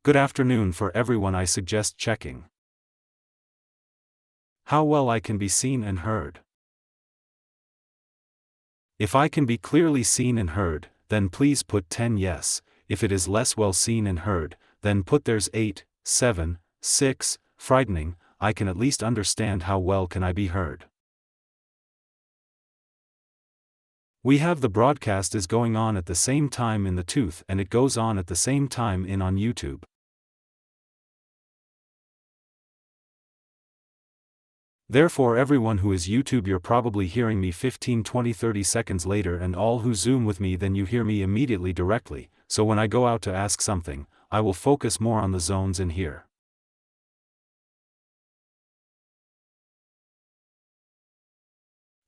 Good afternoon for everyone. I suggest checking how well I can be seen and heard. If I can be clearly seen and heard, then please put 10 yes. If it is less well seen and heard, then put there's 8, 7, 6, frightening. I can at least understand how well can I be heard. We have the broadcast is going on at the same time in the tooth and it goes on at the same time in on YouTube. Therefore everyone who is YouTube, you're probably hearing me 15, 20, 30 seconds later, and all who Zoom with me, then you hear me immediately directly. So when I go out to ask something, I will focus more on the zones in here.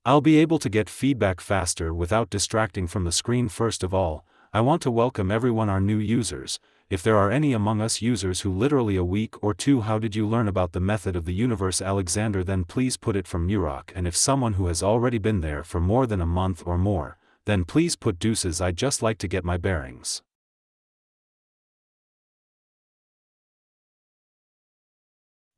I'll be able to get feedback faster without distracting from the screen. First of all, I want to welcome everyone, our new users. If there are any among us users who literally a week or two, how did you learn about the method of the universe, Alexander? Then please put it from Muroc. And if someone who has already been there for more than a month or more, then please put deuces. I just like to get my bearings.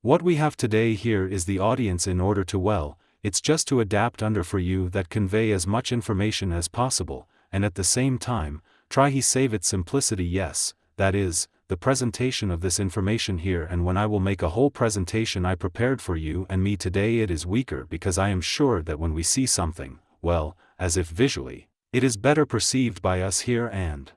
What we have today here is the audience in order to it's just to adapt under for you that convey as much information as possible, and at the same time, try he save its simplicity. Yes, that is, the presentation of this information here, and when I will make a whole presentation I prepared for you and me today, it is weaker because I am sure that when we see something, well, as if visually, it is better perceived by us here and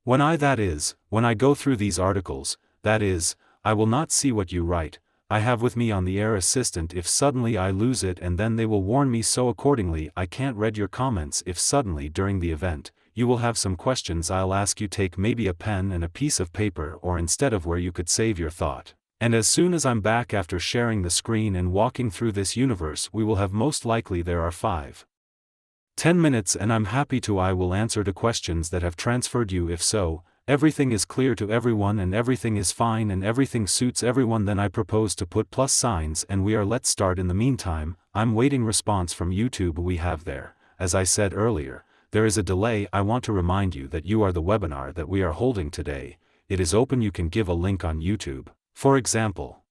when I go through these articles, that is, I will not see what you write. I have with me on the air assistant if suddenly I lose it, and then they will warn me, so accordingly I can't read your comments. If suddenly during the event, you will have some questions, I'll ask you take maybe a pen and a piece of paper or instead of where you could save your thought. And as soon as I'm back after sharing the screen and walking through this universe, we will have most likely there are 5-10 minutes, and I'm happy to I will answer the questions that have transferred you. If so, everything is clear to everyone and everything is fine and everything suits everyone, then I propose to put plus signs and we are let's start. In the meantime, I'm waiting response from YouTube. We have there, as I said earlier, there is a delay. I want to remind you that you are the webinar that we are holding today. It is open. You can give a link on YouTube. For example,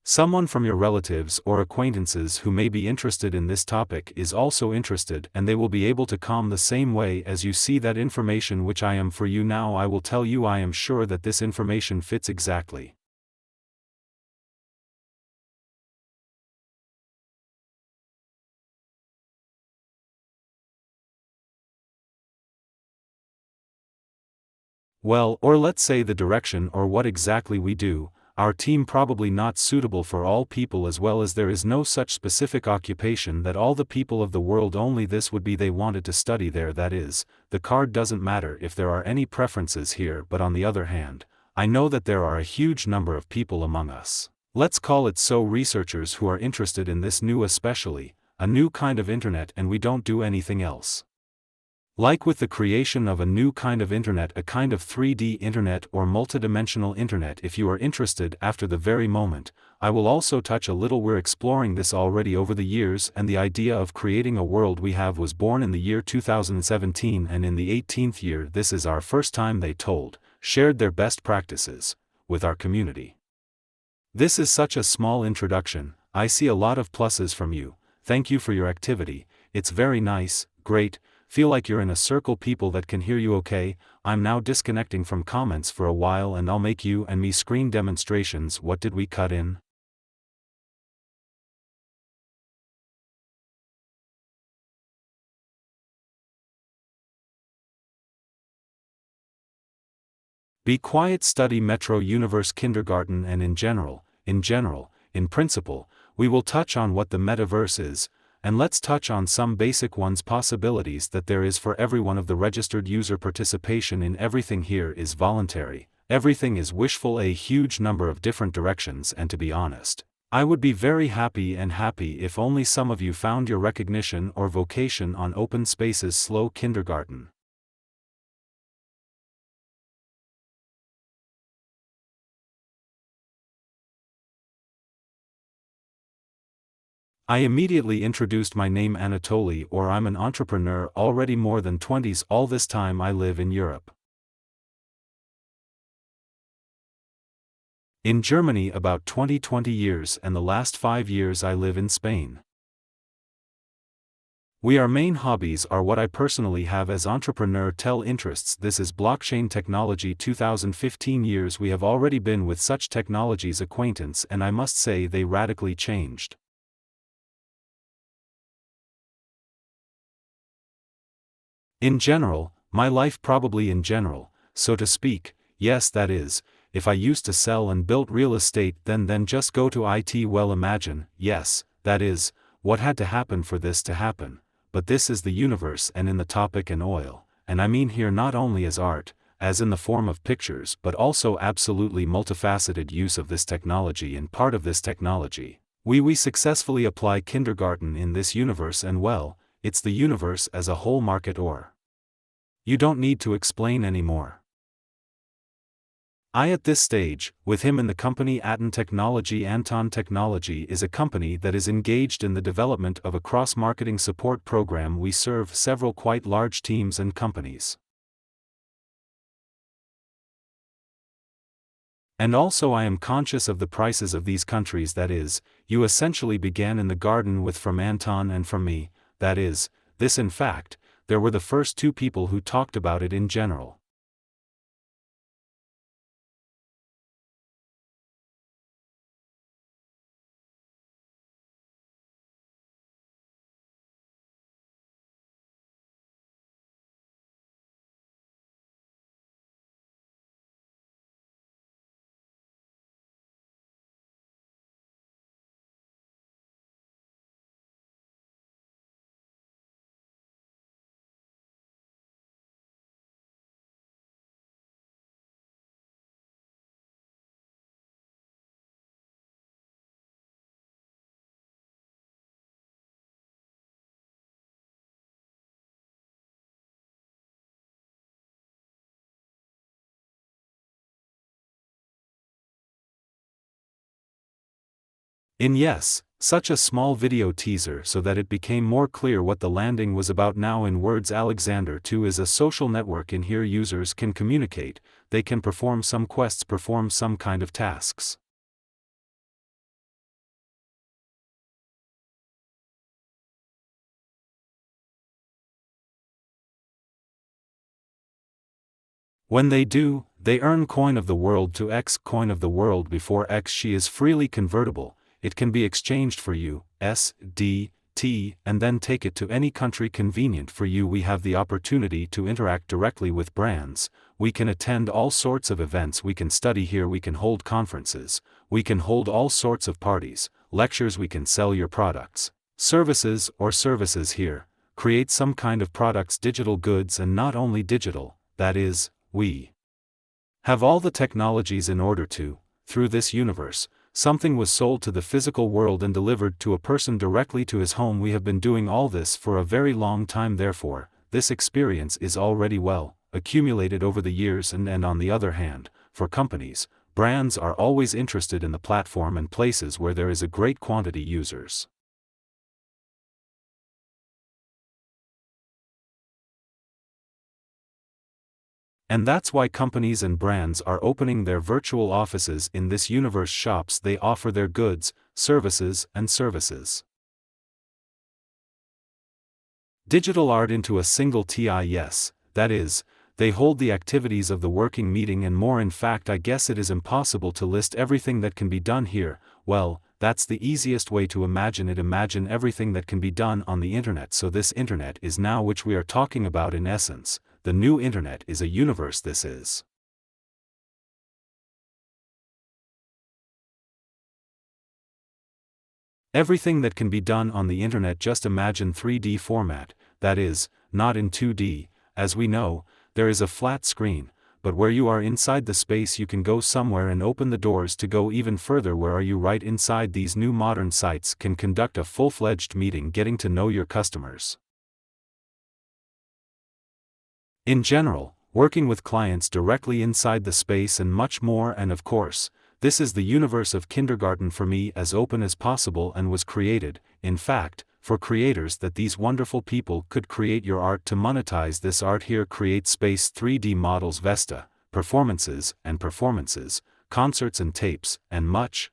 someone from your relatives or acquaintances who may be interested in this topic is also interested, and they will be able to come the same way as you see that information which I am for you now. I will tell you, I am sure that this information fits exactly. Well, or let's say the direction or what exactly we do. Our team probably not suitable for all people, as well as there is no such specific occupation that all the people of the world only this would be they wanted to study there. That is, the card doesn't matter if there are any preferences here, but on the other hand, I know that there are a huge number of people among us. Let's call it so, researchers who are interested in this new, especially, a new kind of internet, and we don't do anything else. Like with the creation of a new kind of internet, a kind of 3D internet or multidimensional internet. If you are interested after the very moment, I will also touch a little. We're exploring this already over the years, and the idea of creating a world we have was born in the year 2017, and in the 18th year this is our first time they shared their best practices with our community. This is such a small introduction. I see a lot of pluses from you. Thank you for your activity. It's very nice, great. Feel like you're in a circle, people that can hear you okay. I'm now disconnecting from comments for a while and I'll make you and me screen demonstrations. What did we cut in? Be quiet, study Metro Universe Kindergarten, and in principle, we will touch on what the metaverse is. And let's touch on some basic ones, possibilities that there is for every one of the registered user. Participation in everything here is voluntary, everything is wishful, a huge number of different directions, and to be honest, I would be very happy if only some of you found your recognition or vocation on open spaces. Slow kindergarten. I immediately introduced my name Anatoly, or I'm an entrepreneur already more than 20s. All this time I live in Europe. In Germany about 20 years, and the last 5 years I live in Spain. Our main hobbies are what I personally have as entrepreneur tell interests. This is blockchain technology. 2015 years we have already been with such technologies acquaintance, and I must say they radically changed. In general, my life probably in general, so to speak, yes, that is, if I used to sell and build real estate then just go to IT. Well, imagine, yes, that is, what had to happen for this to happen, but this is the universe and in the topic and oil, and I mean here not only as art, as in the form of pictures, but also absolutely multifaceted use of this technology, and part of this technology. We successfully apply kindergarten in this universe, and well, it's the universe as a whole market, or you don't need to explain anymore. At this stage, with him in the company Aton Technology. Anton Technology is a company that is engaged in the development of a cross-marketing support program. We serve several quite large teams and companies. And also I am conscious of the prices of these countries. That is, you essentially began in the garden with from Anton and from me, that is, this in fact, there were the first two people who talked about it in general. In yes, such a small video teaser so that it became more clear what the landing was about. Now in words, Alexander 2 is a social network. In here users can communicate, they can perform some quests, perform some kind of tasks. When they do, they earn coin of the world to X coin of the world. Before X she is freely convertible, it can be exchanged for USDT, and then take it to any country convenient for you. We have the opportunity to interact directly with brands, we can attend all sorts of events, we can study here, we can hold conferences, we can hold all sorts of parties, lectures, we can sell your products, services here, create some kind of products, digital goods, and not only digital, that is, we have all the technologies in order to, through this universe, something was sold to the physical world and delivered to a person directly to his home. We have been doing all this for a very long time, therefore, this experience is already well accumulated over the years. And on the other hand, for companies, brands are always interested in the platform and places where there is a great quantity users. And that's why companies and brands are opening their virtual offices in this universe, shops. They offer their goods, services, and services. Digital art into a single TIS, that is, they hold the activities of the working meeting and more. In fact, I guess it is impossible to list everything that can be done here. Well, that's the easiest way to imagine it. Imagine everything that can be done on the internet. So this internet is now which we are talking about. In essence, the new internet is a universe. This is everything that can be done on the internet. Just imagine 3D format, that is, not in 2D, as we know, there is a flat screen, but where you are inside the space you can go somewhere and open the doors to go even further. Where are you? Right inside these new modern sites, can conduct a full-fledged meeting, getting to know your customers. In general, working with clients directly inside the space and much more. And of course, This is the universe of kindergarten for me, as open as possible, and was created, in fact, for creators, that these wonderful people could create your art to monetize this art here. Create space 3D models, Vesta, performances, concerts and tapes, and much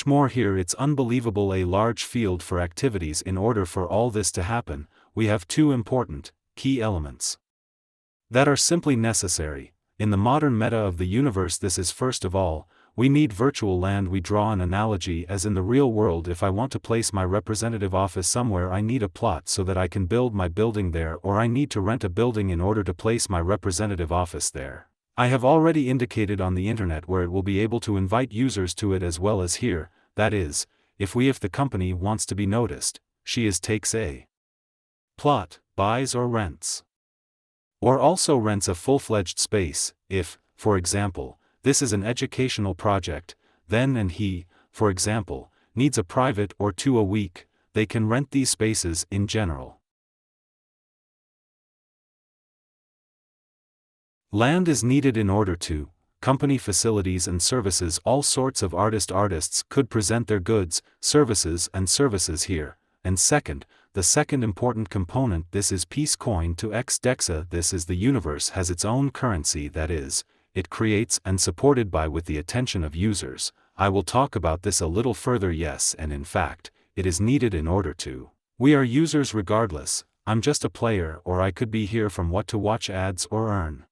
more here. It's unbelievable, a large field for activities. In order for all this to happen, we have two important, key elements that are simply necessary. In the modern meta of the universe, this is first of all, we need virtual land. We draw an analogy as in the real world. If I want to place my representative office somewhere, I need a plot so that I can build my building there, or I need to rent a building in order to place my representative office there. I have already indicated on the internet where it will be able to invite users to it as well as here, that is, if the company wants to be noticed, she takes a plot, buys or rents. Or also rents a full-fledged space. If, for example, this is an educational project, then and he, for example, needs a private or two a week, they can rent these spaces. In general, land is needed in order to company facilities and services. All sorts of artists could present their goods, services here. And second, the second important component, this is Peace Coin to X DEXA. This is the universe has its own currency, that is, it creates and supported by with the attention of users. I will talk about this a little further. Yes, and in fact, it is needed in order to. We are users regardless. I'm just a player, or I could be here from what to watch ads or earn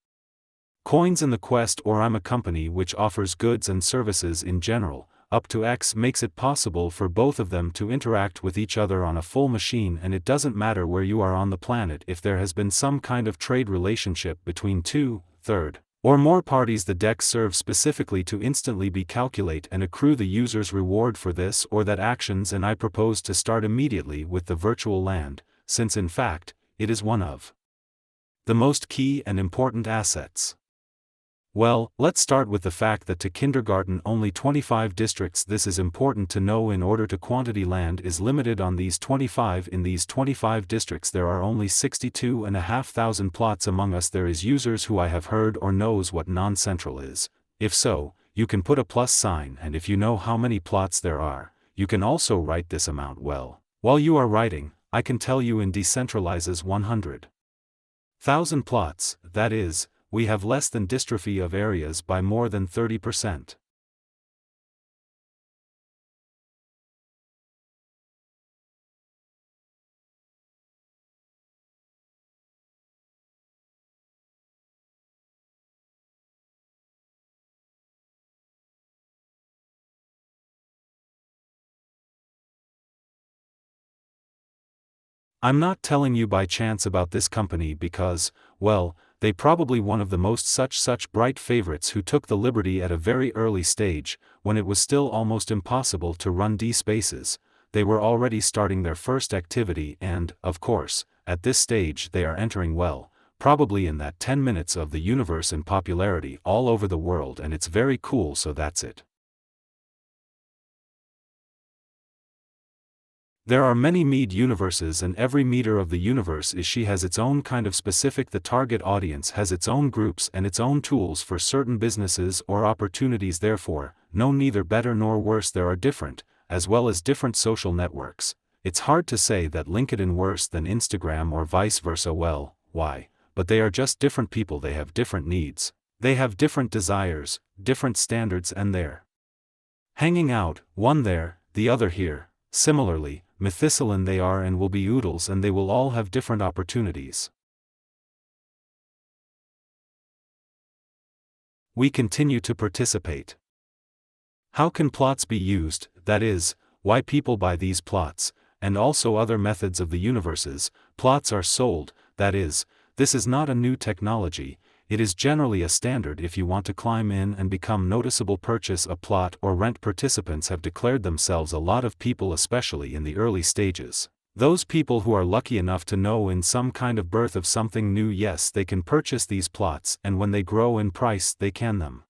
coins in the quest, or I'm a company which offers goods and services in general. Up to X makes it possible for both of them to interact with each other on a full machine, and it doesn't matter where you are on the planet. If there has been some kind of trade relationship between two, third, or more parties, the DEX serves specifically to instantly be calculate and accrue the user's reward for this or that actions. And I propose to start immediately with the virtual land, since in fact, it is one of the most key and important assets. Well, let's start with the fact that to kindergarten only 25 districts. This is important to know. In order to quantity, land is limited on these 25. In these 25 districts there are only 62,500 plots. Among us there is users who I have heard or knows what non-central is. If so, you can put a plus sign, and if you know how many plots there are, you can also write this amount. Well, while you are writing, I can tell you in decentralizes 100,000 plots, that is, we have less than dystrophy of areas by more than 30%. I'm not telling you by chance about this company because, well, they probably one of the most such bright favorites who took the liberty at a very early stage, when it was still almost impossible to run D spaces. They were already starting their first activity, and, of course, at this stage they are entering well, probably in that 10 minutes of the universe in popularity all over the world, and it's very cool. So that's it. There are many Mead universes, and every meter of the universe has its own kind of specific. The target audience has its own groups and its own tools for certain businesses or opportunities. Therefore, no, neither better nor worse. There are different, as well as different social networks. It's hard to say that LinkedIn worse than Instagram or vice versa. Well, why? But they are just different people. They have different needs. They have different desires, different standards, and they're hanging out, one there, the other here. Similarly, Methicillin, they are and will be oodles, and they will all have different opportunities. We continue to participate. How can plots be used, that is, why people buy these plots, and also other methods of the universes. Plots are sold, that is, this is not a new technology. It is generally a standard if you want to climb in and become noticeable. Purchase a plot or rent. Participants have declared themselves a lot of people, especially in the early stages. Those people who are lucky enough to know in some kind of birth of something new, yes, they can purchase these plots, and when they grow in price they can them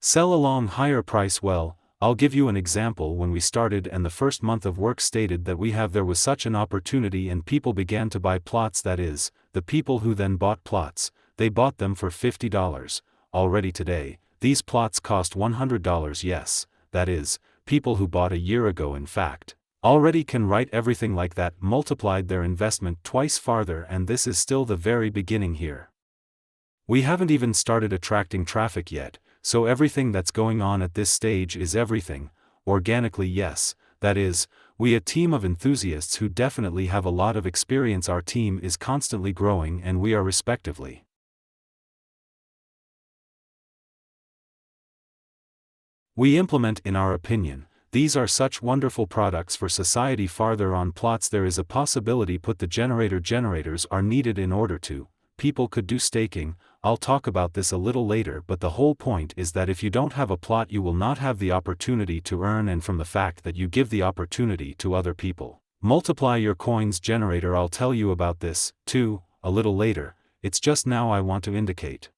sell along higher price. Well, I'll give you an example. When we started and the first month of work stated that there was such an opportunity and people began to buy plots, that is, the people who then bought plots, they bought them for $50. Already today, these plots cost $100. Yes, that is, people who bought a year ago in fact already can write everything like that, multiplied their investment twice farther, and this is still the very beginning here. We haven't even started attracting traffic yet, so everything that's going on at this stage is everything, organically yes, that is, we a team of enthusiasts who definitely have a lot of experience. Our team is constantly growing and we are respectively. We implement, in our opinion, these are such wonderful products for society. Farther on plots there is a possibility put the generators are needed in order to, people could do staking. I'll talk about this a little later, but the whole point is that if you don't have a plot you will not have the opportunity to earn, and from the fact that you give the opportunity to other people, multiply your coins generator. I'll tell you about this, too, a little later. It's just now I want to indicate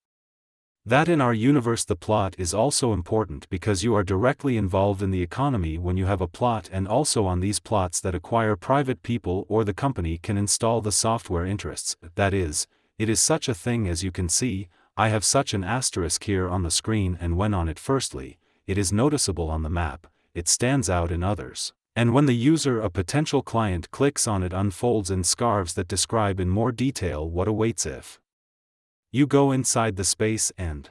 that in our universe the plot is also important because you are directly involved in the economy when you have a plot, and also on these plots that acquire private people or the company can install the software interests. That is, it is such a thing as you can see. I have such an asterisk here on the screen, and when on it firstly, it is noticeable on the map, it stands out in others. And when the user, a potential client, clicks on it, unfolds in scarves that describe in more detail what awaits if you go inside the space, and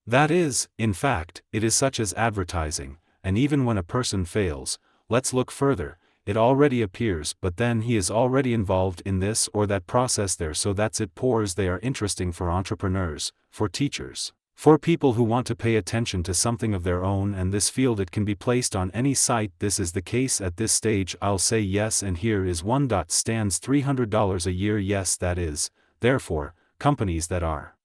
that is, in fact, it is such as advertising. And even when a person fails, let's look further, it already appears, but then he is already involved in this or that process there, so that's it pours. They are interesting for entrepreneurs, for teachers, for people who want to pay attention to something of their own, and this field it can be placed on any site. This is the case at this stage. I'll say yes, and here is one. Stands $300 a year. Yes, that is, therefore, companies that are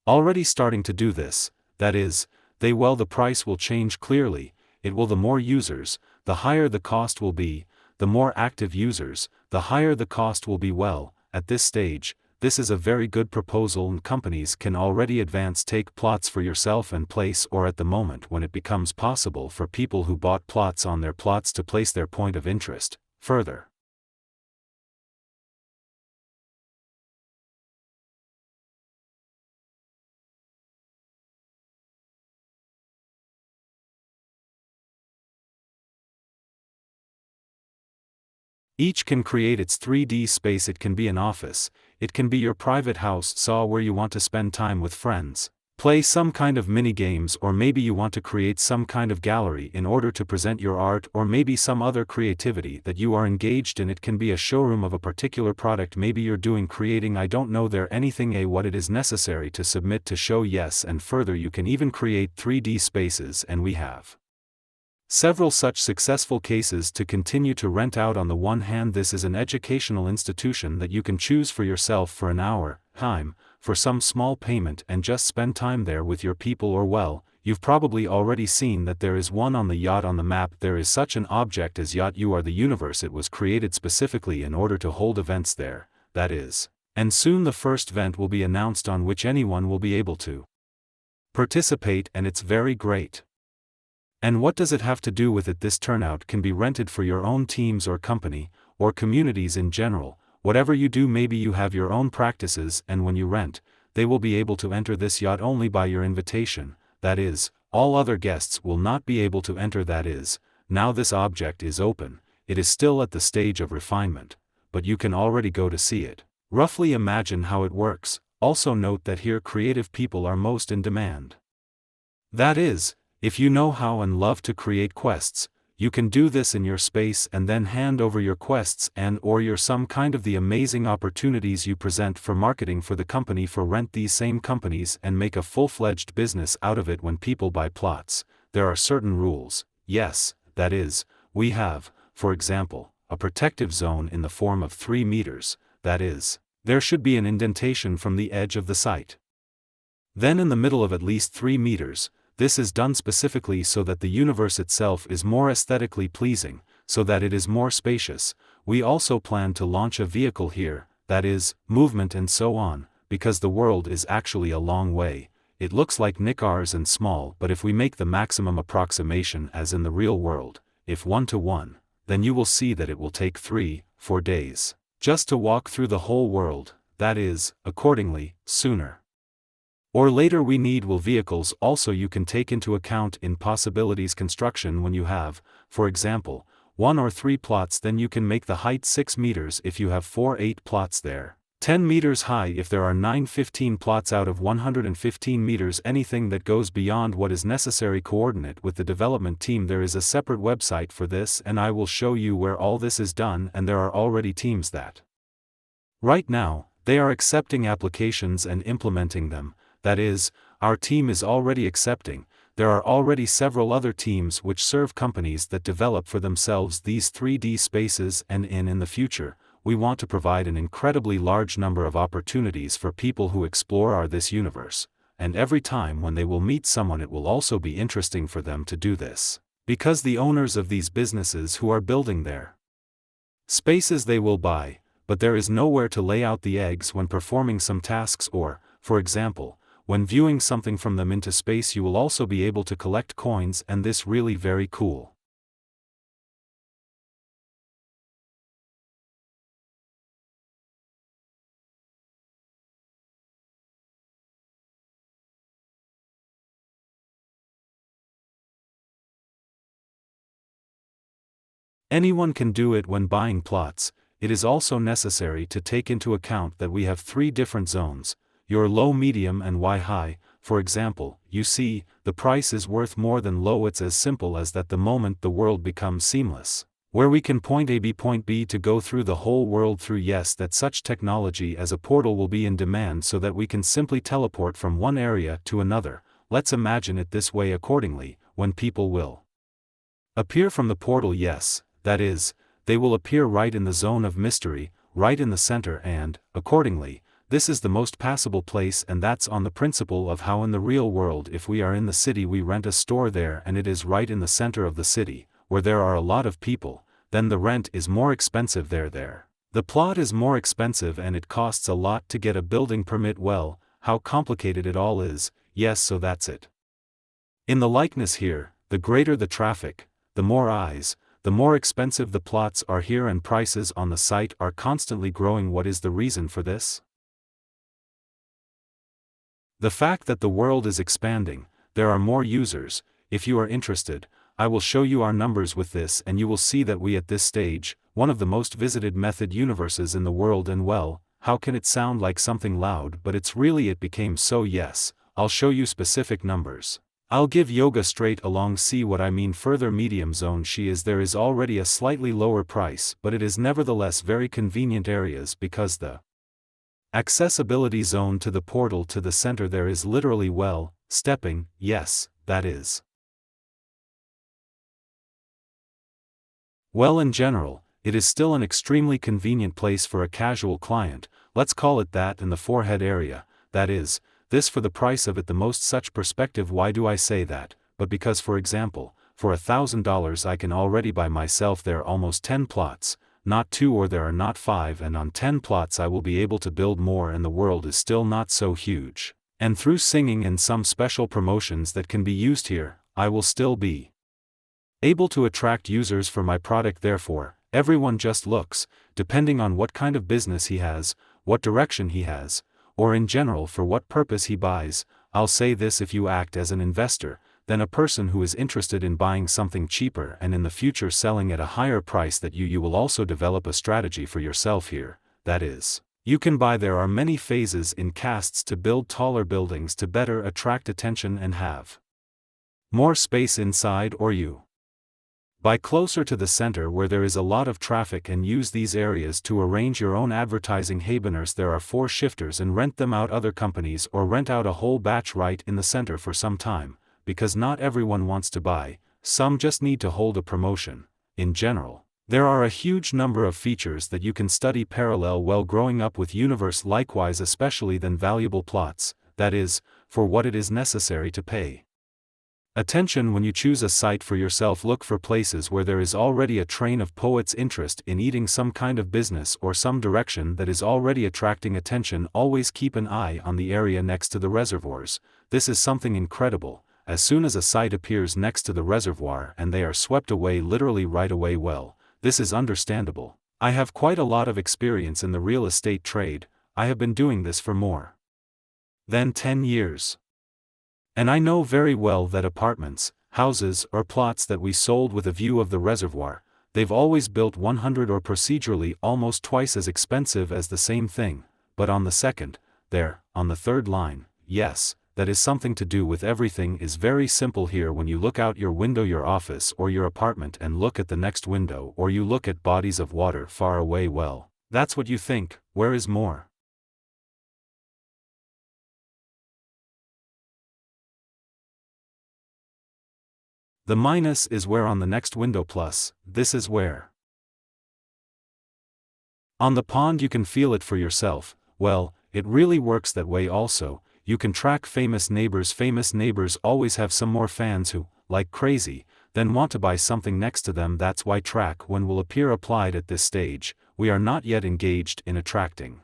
already starting to do this, that is, the price will change clearly. It will. The more users, the higher the cost will be. The more active users, the higher the cost will be. Well, at this stage, this is a very good proposal, and companies can already advance take plots for yourself and place, or at the moment when it becomes possible for people who bought plots on their plots to place their point of interest further. Each can create its 3D space. It can be an office, it can be your private house, where you want to spend time with friends, play some kind of mini games, or maybe you want to create some kind of gallery in order to present your art, or maybe some other creativity that you are engaged in. It can be a showroom of a particular product maybe you're doing creating, I don't know there anything what it is necessary to submit to show yes, and further you can even create 3D spaces, and we have several such successful cases to continue to rent out. On the one hand, this is an educational institution that you can choose for yourself for an hour time, for some small payment, and just spend time there with your people. Or well, you've probably already seen that there is one on the yacht. On the map there is such an object as yacht. You are the universe. It was created specifically in order to hold events there, that is, and soon the first event will be announced on which anyone will be able to participate, and it's very great. And what does it have to do with it? This turnout can be rented for your own teams or company, or communities in general. Whatever you do, maybe you have your own practices, and when you rent, they will be able to enter this yacht only by your invitation. That is, all other guests will not be able to enter. That is, now this object is open, it is still at the stage of refinement, but you can already go to see it. Roughly imagine how it works. Also note that here creative people are most in demand. That is, if you know how and love to create quests, you can do this in your space and then hand over your quests and or your some kind of the amazing opportunities you present for marketing for the company for rent these same companies and make a full-fledged business out of it. When people buy plots, there are certain rules. Yes, that is, we have, for example, a protective zone in the form of 3 meters, that is, there should be an indentation from the edge of the site. Then in the middle of at least 3 meters, this is done specifically so that the universe itself is more aesthetically pleasing, so that it is more spacious. We also plan to launch a vehicle here, that is, movement and so on, because the world is actually a long way. It looks like knickers and small, but if we make the maximum approximation as in the real world, if 1-to-1, then you will see that it will take 3-4 days just to walk through the whole world, that is, accordingly, sooner Or later we need will vehicles also you can take into account in possibilities construction when you have, for example, 1 or 3 plots, then you can make the height 6 meters if you have 4-8 plots there. 10 meters high if there are 9-15 plots out of 115 meters. Anything that goes beyond what is necessary coordinate with the development team. There is a separate website for this and I will show you where all this is done, and there are already teams that right now, they are accepting applications and implementing them. That is, our team is already accepting. There are already several other teams which serve companies that develop for themselves these 3D spaces, and in the future, we want to provide an incredibly large number of opportunities for people who explore this universe, and every time when they will meet someone it will also be interesting for them to do this, because the owners of these businesses who are building their spaces they will buy, but there is nowhere to lay out the eggs when performing some tasks, or, for example, when viewing something from them into space. You will also be able to collect coins, and this really very cool. Anyone can do it when buying plots. It is also necessary to take into account that we have 3 different zones, your low, medium and high. For example, you see, the price is worth more than low. It's as simple as that. The moment the world becomes seamless, where we can point A point B to go through the whole world through, yes, that such technology as a portal will be in demand so that we can simply teleport from one area to another. Let's imagine it this way. Accordingly, when people will appear from the portal, yes, that is, they will appear right in the zone of mystery, right in the center, and, accordingly, this is the most passable place, and that's on the principle of how in the real world if we are in the city we rent a store there and it is right in the center of the city, where there are a lot of people, then the rent is more expensive there. The plot is more expensive and it costs a lot to get a building permit. Well, how complicated it all is, yes, so that's it. In the likeness here, the greater the traffic, the more eyes, the more expensive the plots are here, and prices on the site are constantly growing. What is the reason for this? The fact that the world is expanding, there are more users. If you are interested, I will show you our numbers with this and you will see that we at this stage, one of the most visited method universes in the world. And well, how can it sound like something loud, but it's really it became so. Yes, I'll show you specific numbers. I'll give yoga straight along. See what I mean? Further, medium zone there is already a slightly lower price, but it is nevertheless very convenient areas because the accessibility zone to the portal to the center there is literally stepping, yes, that is. Well, in general, it is still an extremely convenient place for a casual client, let's call it that, in the forehead area, that is, this for the price of it. The most such perspective. Why do I say that? But because, for example, for $1,000 I can already buy myself there almost 10 plots, not 2 or there are not 5, and on 10 plots I will be able to build more, and the world is still not so huge. And through singing and some special promotions that can be used here, I will still be able to attract users for my product. Therefore, everyone just looks, depending on what kind of business he has, what direction he has, or in general for what purpose he buys. I'll say this: if you act as an investor, then a person who is interested in buying something cheaper and in the future selling at a higher price, that you will also develop a strategy for yourself here. That is, you can buy. There are many phases in castes to build taller buildings to better attract attention and have more space inside, or you buy closer to the center where there is a lot of traffic and use these areas to arrange your own advertising. Habeners, there are 4 shifters and rent them out other companies, or rent out a whole batch right in the center for some time, because not everyone wants to buy, some just need to hold a promotion. In general, there are a huge number of features that you can study parallel while growing up with universe. Likewise, especially than valuable plots, that is, for what it is necessary to pay attention when you choose a site for yourself. Look for places where there is already a train of poets' interest in eating some kind of business or some direction that is already attracting attention. Always keep an eye on the area next to the reservoirs. This is something incredible. As soon as a site appears next to the reservoir and they are swept away literally right away. Well, this is understandable. I have quite a lot of experience in the real estate trade. I have been doing this for more then 10 years. And I know very well that apartments, houses, or plots that we sold with a view of the reservoir, they've always built 100 or procedurally almost twice as expensive as the same thing, but on the second, there, on the third line, yes, that is something to do with everything is very simple here. When you look out your window, your office or your apartment, and look at the next window, or you look at bodies of water far away, well, that's what you think, where is more? The minus is where on the next window, plus, this is where. On the pond you can feel it for yourself. Well, it really works that way also. You can track famous neighbors. Famous neighbors always have some more fans who, like crazy, then want to buy something next to them. That's why track when will appear applied at this stage. We are not yet engaged in attracting.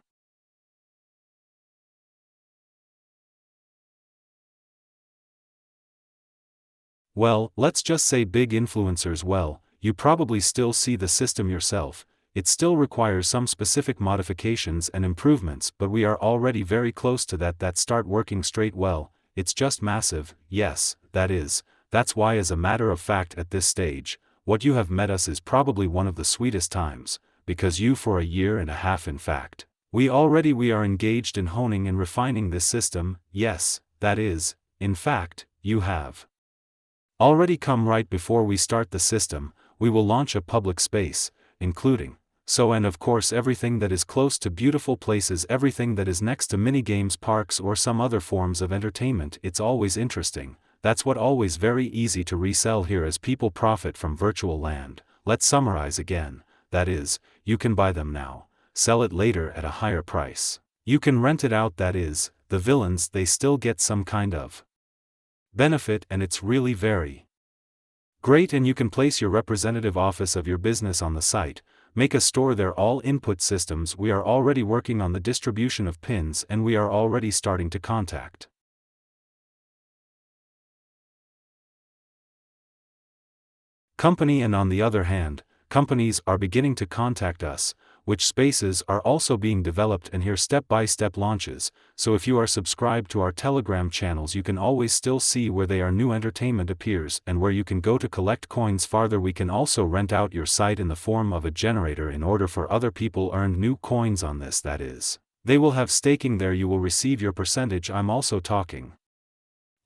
Well, let's just say big influencers. Well, you probably still see the system yourself. It still requires some specific modifications and improvements, but we are already very close to that start working straight. Well, it's just massive. Yes, that's why, as a matter of fact, at this stage, what you have met us is probably one of the sweetest times, because you for a year and a half, in fact. We are engaged in honing and refining this system. Yes, in fact, you have already come. Right before we start the system, we will launch a public space, including, and of course everything that is close to beautiful places, everything that is next to minigames, parks, or some other forms of entertainment. It's always interesting. That's what always very easy to resell here as people profit from virtual land. Let's summarize again. That is, you can buy them now, sell it later at a higher price. You can rent it out. That is, the villains, they still get some kind of benefit, and it's really very great. And you can place your representative office of your business on the site, make a store there. All input systems. We are already working on the distribution of pins, and we are already starting to contact company, and on the other hand, companies are beginning to contact us, which spaces are also being developed, and here step-by-step launches. So if you are subscribed to our Telegram channels, you can always still see where they are. New entertainment appears, and where you can go to collect coins. Farther, we can also rent out your site in the form of a generator in order for other people earn new coins on this. That is, they will have staking there. You will receive your percentage. I'm also talking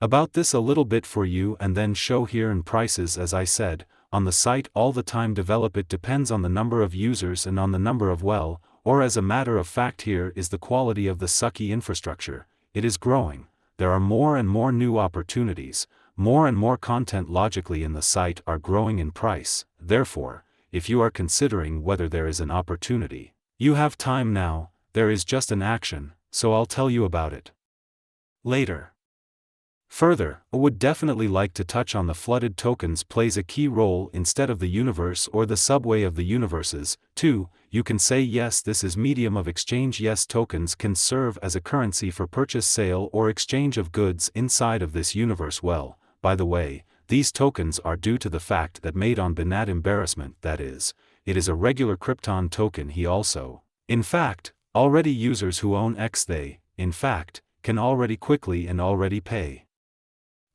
about this a little bit for you, and then show here in prices, as I said, on the site all the time. Develop it depends on the number of users and on the number of, well, or as a matter of fact, here is the quality of the sucky infrastructure. It is growing. There are more and more new opportunities, more and more content logically in the site are growing in price. Therefore, if you are considering whether there is an opportunity, you have time now. There is just an action, so I'll tell you about it later. Further, I would definitely like to touch on the flooded tokens plays a key role instead of the universe or the subway of the universes. 2. You can say yes, this is medium of exchange. Yes, tokens can serve as a currency for purchase, sale, or exchange of goods inside of this universe. Well, by the way, these tokens are due to the fact that made on Binat embarrassment, that is, it is a regular Krypton token. He also, in fact, already users who own X, they, in fact, can already quickly and already pay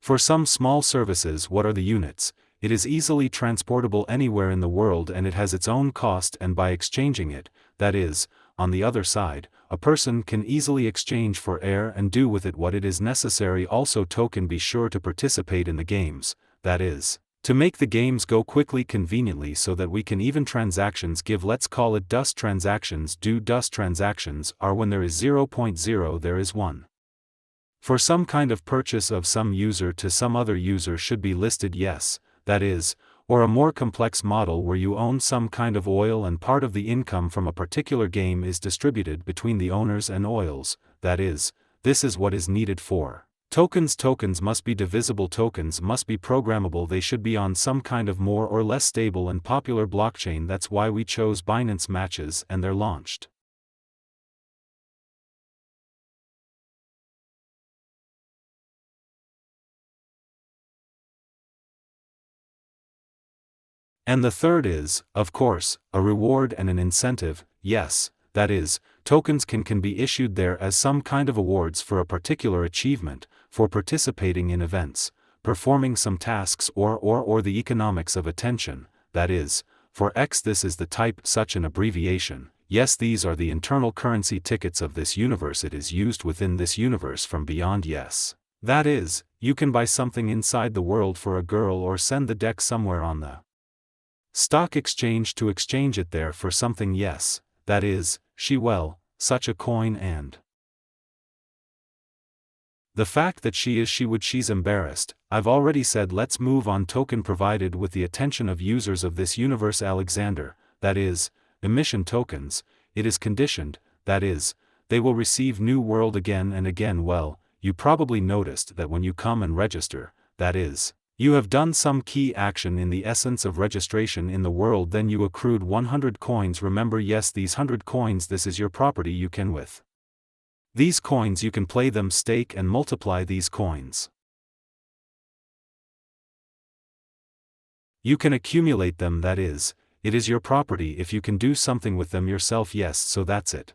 for some small services. What are the units? It is easily transportable anywhere in the world, and it has its own cost, and by exchanging it, that is, on the other side, a person can easily exchange for air and do with it what it is necessary. Also, token be sure to participate in the games, that is, to make the games go quickly, conveniently, so that we can even transactions give. Let's call it dust transactions. Dust transactions are when there is 0.0, there is 1. For some kind of purchase of some user to some other user should be listed. Yes, that is, or a more complex model where you own some kind of oil and part of the income from a particular game is distributed between the owners and oils. That is, this is what is needed for tokens. Tokens must be divisible. Tokens must be programmable. They should be on some kind of more or less stable and popular blockchain. That's why we chose Binance Matches, and they're launched. And the third is, of course, a reward and an incentive. Yes, that is, Tokens can be issued there as some kind of awards for a particular achievement, for participating in events, performing some tasks or the economics of attention, that is, for X this is the type such an abbreviation. Yes, these are the internal currency tickets of this universe. It is used within this universe from beyond. Yes. That is, you can buy something inside the world for a girl or send the deck somewhere on the stock exchange to exchange it there for something. Yes, that is, such a coin. And the fact that she's embarrassed. I've already said let's move on. Token provided with the attention of users of this universe. Alexander, that is, emission tokens, it is conditioned, that is, they will receive new world again and again. Well, you probably noticed that when you come and register, that is, you have done some key action in the essence of registration in the world, then you accrued 100 coins. Remember, yes, these 100 coins, this is your property. You can with these coins you can play them, stake and multiply these coins. You can accumulate them, that is, it is your property if you can do something with them yourself. Yes, so that's it.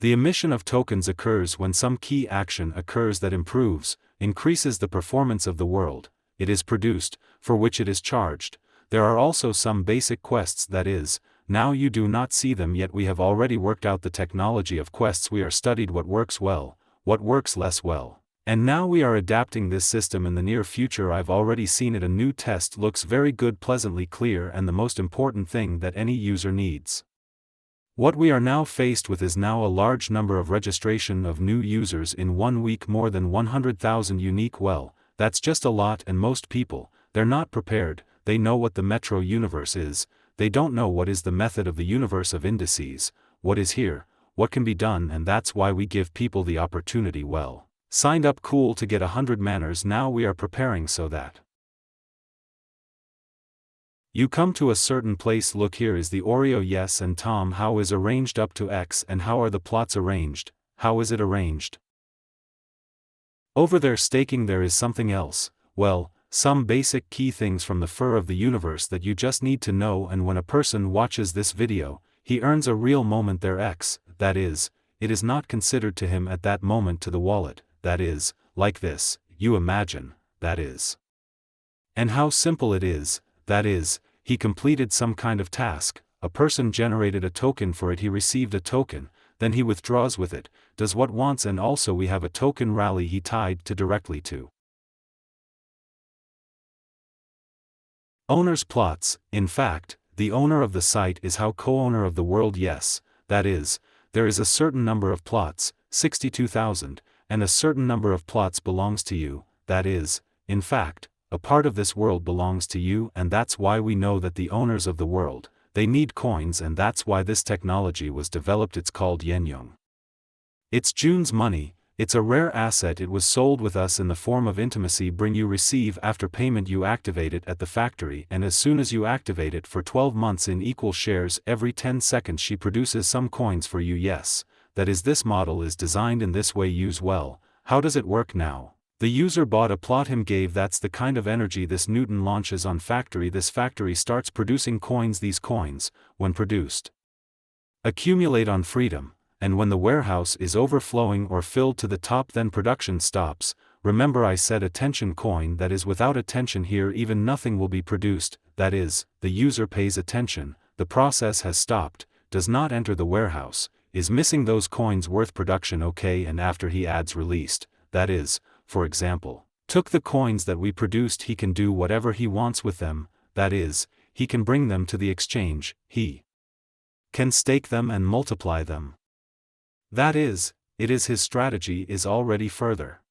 The emission of tokens occurs when some key action occurs that improves, increases the performance of the world. It is produced, for which it is charged. There are also some basic quests, that is, now you do not see them yet. We have already worked out the technology of quests. We are studied what works well, what works less well. And now we are adapting this system in the near future. I've already seen it. A new test looks very good, pleasantly clear, and the most important thing that any user needs. What we are now faced with is now a large number of registration of new users in 1 week, more than 100,000 unique. Well, that's just a lot, and most people, they're not prepared. They know what the metro universe is, they don't know what is the method of the universe of indices, what is here, what can be done, and that's why we give people the opportunity. Well, signed up cool to get 100 manners. Now we are preparing so that you come to a certain place. Look, here is the Oreo. Yes, and Tom, how is arranged up to X, and how are the plots arranged? How is it arranged? Over there staking there is something else. Well, some basic key things from the fur of the universe that you just need to know, and when a person watches this video, he earns a real moment there. X, that is, it is not considered to him at that moment to the wallet, that is, like this, you imagine, that is. And how simple it is, that is, he completed some kind of task, a person generated a token for it, he received a token, then he withdraws with it, does what wants, and also we have a token rally he tied to directly to owner's plots. In fact, the owner of the site is how co-owner of the world. Yes, that is, there is a certain number of plots, 62,000, and a certain number of plots belongs to you, that is, in fact, a part of this world belongs to you, and that's why we know that the owners of the world, they need coins, and that's why this technology was developed. It's called Yenyong. It's June's money, it's a rare asset. It was sold with us in the form of intimacy. Bring you receive after payment. You activate it at the factory, and as soon as you activate it for 12 months in equal shares, every 10 seconds she produces some coins for you. Yes, that is, this model is designed in this way. Use well. How does it work now? The user bought a plot him gave. That's the kind of energy this Newton launches on factory. This factory starts producing coins. These coins, when produced, accumulate on freedom, and when the warehouse is overflowing or filled to the top, then production stops. Remember I said attention coin, that is, without attention here even nothing will be produced, that is, the user pays attention, the process has stopped, does not enter the warehouse, is missing those coins worth production. Okay, and after he adds released, that is, for example, took the coins that we produced, he can do whatever he wants with them, that is, he can bring them to the exchange, he can stake them and multiply them. That is, it is his strategy is already further.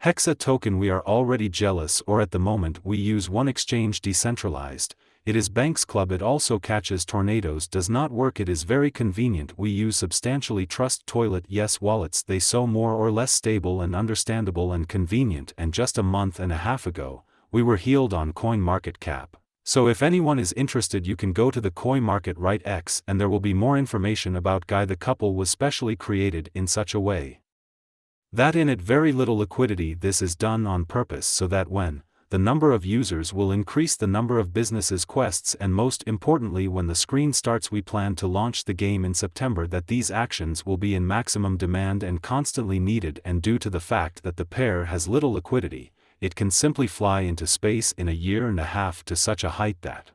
Hexa token. We are already jealous, or at the moment we use one exchange decentralized. It is Banks Club. It also catches tornadoes. Does not work. It is very convenient. We use substantially trust toilet. Yes, wallets. They so more or less stable and understandable and convenient. And just a month and a half ago, we were healed on CoinMarketCap. So if anyone is interested, you can go to the Koi Market right X and there will be more information about Guy. The couple was specially created in such a way that in it very little liquidity. This is done on purpose so that when the number of users will increase the number of businesses quests, and most importantly when the screen starts, we plan to launch the game in September, that these actions will be in maximum demand and constantly needed, and due to the fact that the pair has little liquidity, it can simply fly into space in a year and a half to such a height that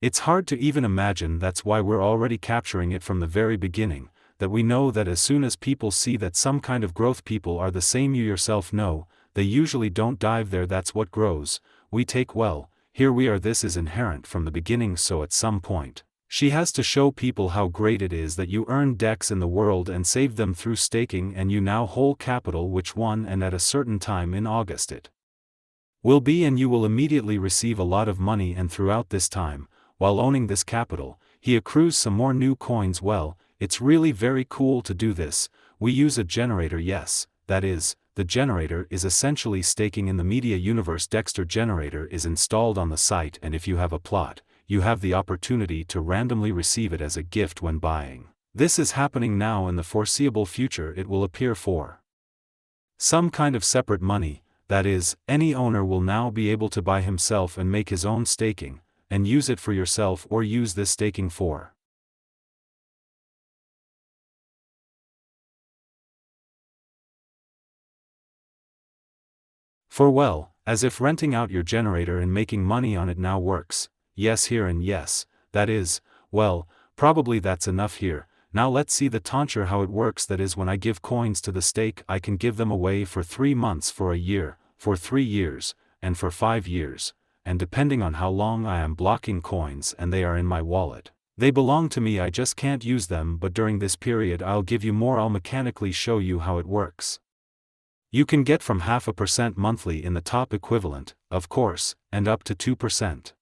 it's hard to even imagine. That's why we're already capturing it from the very beginning, that we know that as soon as people see that some kind of growth, people are the same, you yourself know, they usually don't dive there. That's what grows. We take, well, here we are. This is inherent from the beginning, so at some point, she has to show people how great it is that you earned DEX in the world and saved them through staking, and you now hold capital which won, and at a certain time in August it will be, and you will immediately receive a lot of money, and throughout this time, while owning this capital, he accrues some more new coins. Well, it's really very cool to do this. We use a generator, yes, that is, the generator is essentially staking in the media universe. DEXART generator is installed on the site, and if you have a plot, you have the opportunity to randomly receive it as a gift when buying. This is happening now. In the foreseeable future it will appear for some kind of separate money, that is, any owner will now be able to buy himself and make his own staking, and use it for yourself, or use this staking for well, as if renting out your generator and making money on it now works. Yes, here, and yes, that is, well, probably that's enough here. Now let's see the tonsure how it works. That is, when I give coins to the stake, I can give them away for 3 months, for a year, for 3 years, and for 5 years, and depending on how long I am blocking coins and they are in my wallet, they belong to me. I just can't use them, but during this period I'll give you more. I'll mechanically show you how it works. You can get from 0.5% monthly in the top equivalent, of course, and up to 2%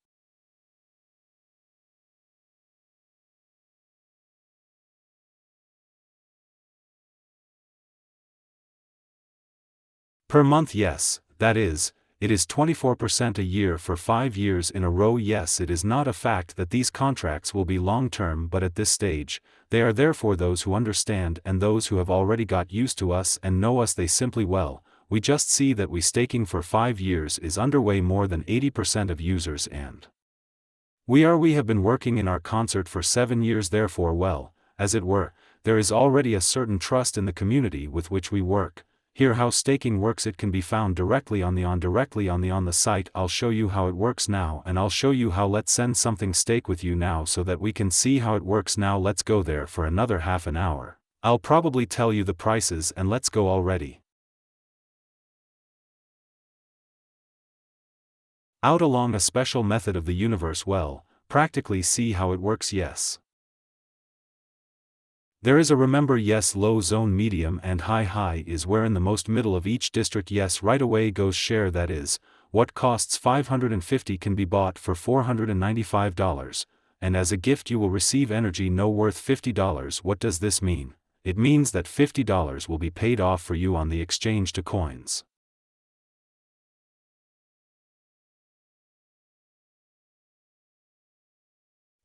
per month. Yes, that is, it is 24% a year for 5 years in a row. Yes, it is not a fact that these contracts will be long-term, but at this stage, they are there for those who understand and those who have already got used to us and know us. They simply, well, we just see that we staking for 5 years is underway, more than 80% of users, and we have been working in our concert for 7 years. Therefore, well, as it were, there is already a certain trust in the community with which we work. Here how staking works, it can be found directly on the site. I'll show you how it works now, and I'll show you how. Let's send something stake with you now so that we can see how it works. Now let's go there for another half an hour. I'll probably tell you the prices, and let's go already out along a special method of the universe. Well, practically see how it works. Yes, there is a remember, yes, low zone, medium, and high is where in the most middle of each district. Yes, right away goes share. That is, what costs $550 can be bought for $495, and as a gift you will receive energy no worth $50. What does this mean? It means that $50 will be paid off for you on the exchange to coins.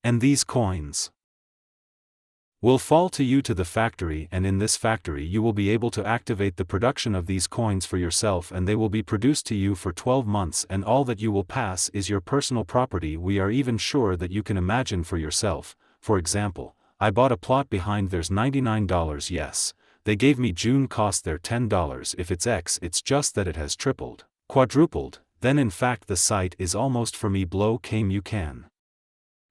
And these coins will fall to you to the factory, and in this factory you will be able to activate the production of these coins for yourself, and they will be produced to you for 12 months, and all that you will pass is your personal property. We are even sure that you can imagine for yourself. For example, I bought a plot behind, there's $99. Yes, they gave me June cost there $10. If it's X, it's just that it has tripled, quadrupled, then in fact the site is almost for me. Blow came. You can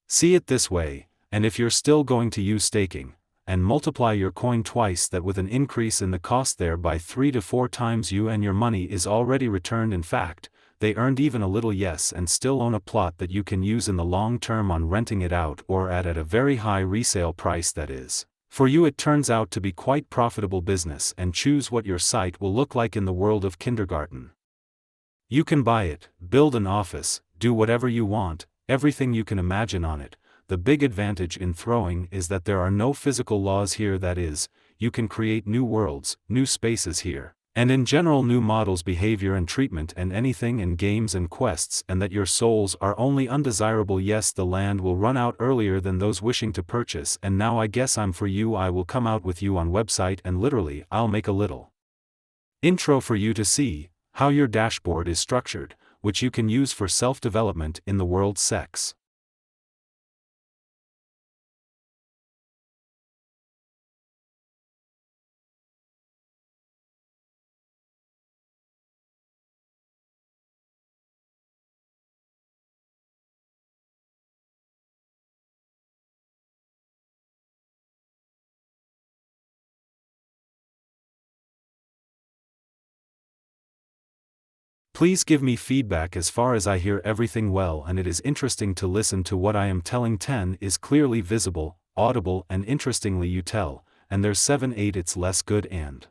see it this way. And if you're still going to use staking, and multiply your coin twice that with an increase in the cost there by 3 to 4 times, you and your money is already returned. In fact, they earned even a little, yes, and still own a plot that you can use in the long term on renting it out or at a very high resale price. That is, for you it turns out to be quite profitable business. And choose what your site will look like in the world of kindergarten. You can buy it, build an office, do whatever you want, everything you can imagine on it. the big advantage in throwing is that there are no physical laws here, that is, you can create new worlds, new spaces here, and in general new models, behavior and treatment and anything in games and quests, and that your souls are only undesirable. Yes, the land will run out earlier than those wishing to purchase, and now I guess I'm for you. I will come out with you on website and literally I'll make a little intro for you to see how your dashboard is structured, which you can use for self-development in the world sex. Please give me feedback as far as I hear everything well and it is interesting to listen to what I am telling. 10 is clearly visible, audible, and interestingly you tell, and there's 7 8 it's less good and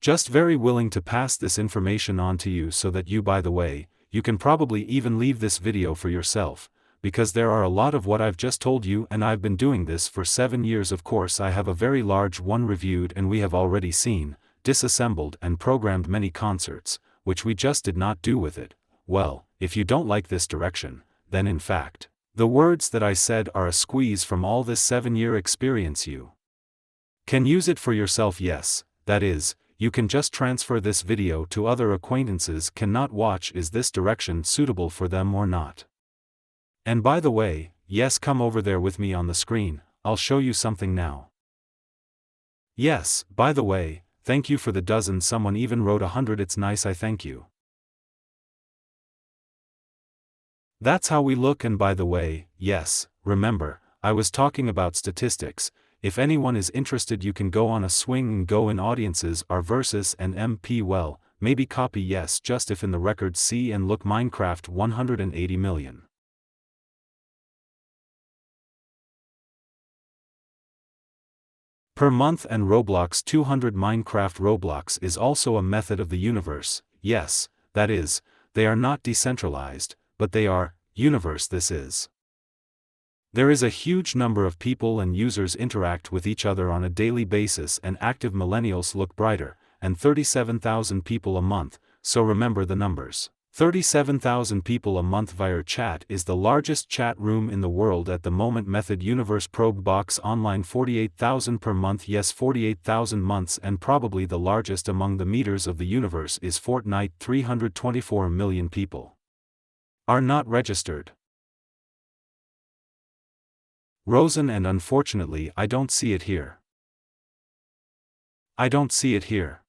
just very willing to pass this information on to you so that you, by the way, you can probably even leave this video for yourself, because there are a lot of what I've just told you and I've been doing this for 7 years. Of course I have a very large one reviewed and we have already seen, disassembled and programmed many concerts, which we just did not do with it. Well, if you don't like this direction, then in fact, the words that I said are a squeeze from all this 7-year experience. You can use it for yourself. Yes, that is, you can just transfer this video to other acquaintances cannot watch. Is this direction suitable for them or not? And by the way, yes, come over there with me on the screen, I'll show you something now. Yes, by the way, thank you for the dozen. Someone even wrote 100. It's nice, I thank you. That's how we look. And by the way, yes, remember, I was talking about statistics. If anyone is interested you can go on a swing and go in audiences are versus and MP. Well, maybe copy. Yes, just if in the records see and look. Minecraft 180 million. Per month and Roblox 200. Minecraft Roblox is also a method of the universe. Yes, that is, they are not decentralized, but they are universe. This is. There is a huge number of people and users interact with each other on a daily basis and active millennials look brighter, and 37,000 people a month, so remember the numbers. 37,000 people a month via chat is the largest chat room in the world at the moment. Method universe probe box online 48,000 per month. Yes, 48,000 months, and probably the largest among the meters of the universe is Fortnite. 324 million people are not registered. Rosen, and unfortunately I don't see it here. I don't see it here.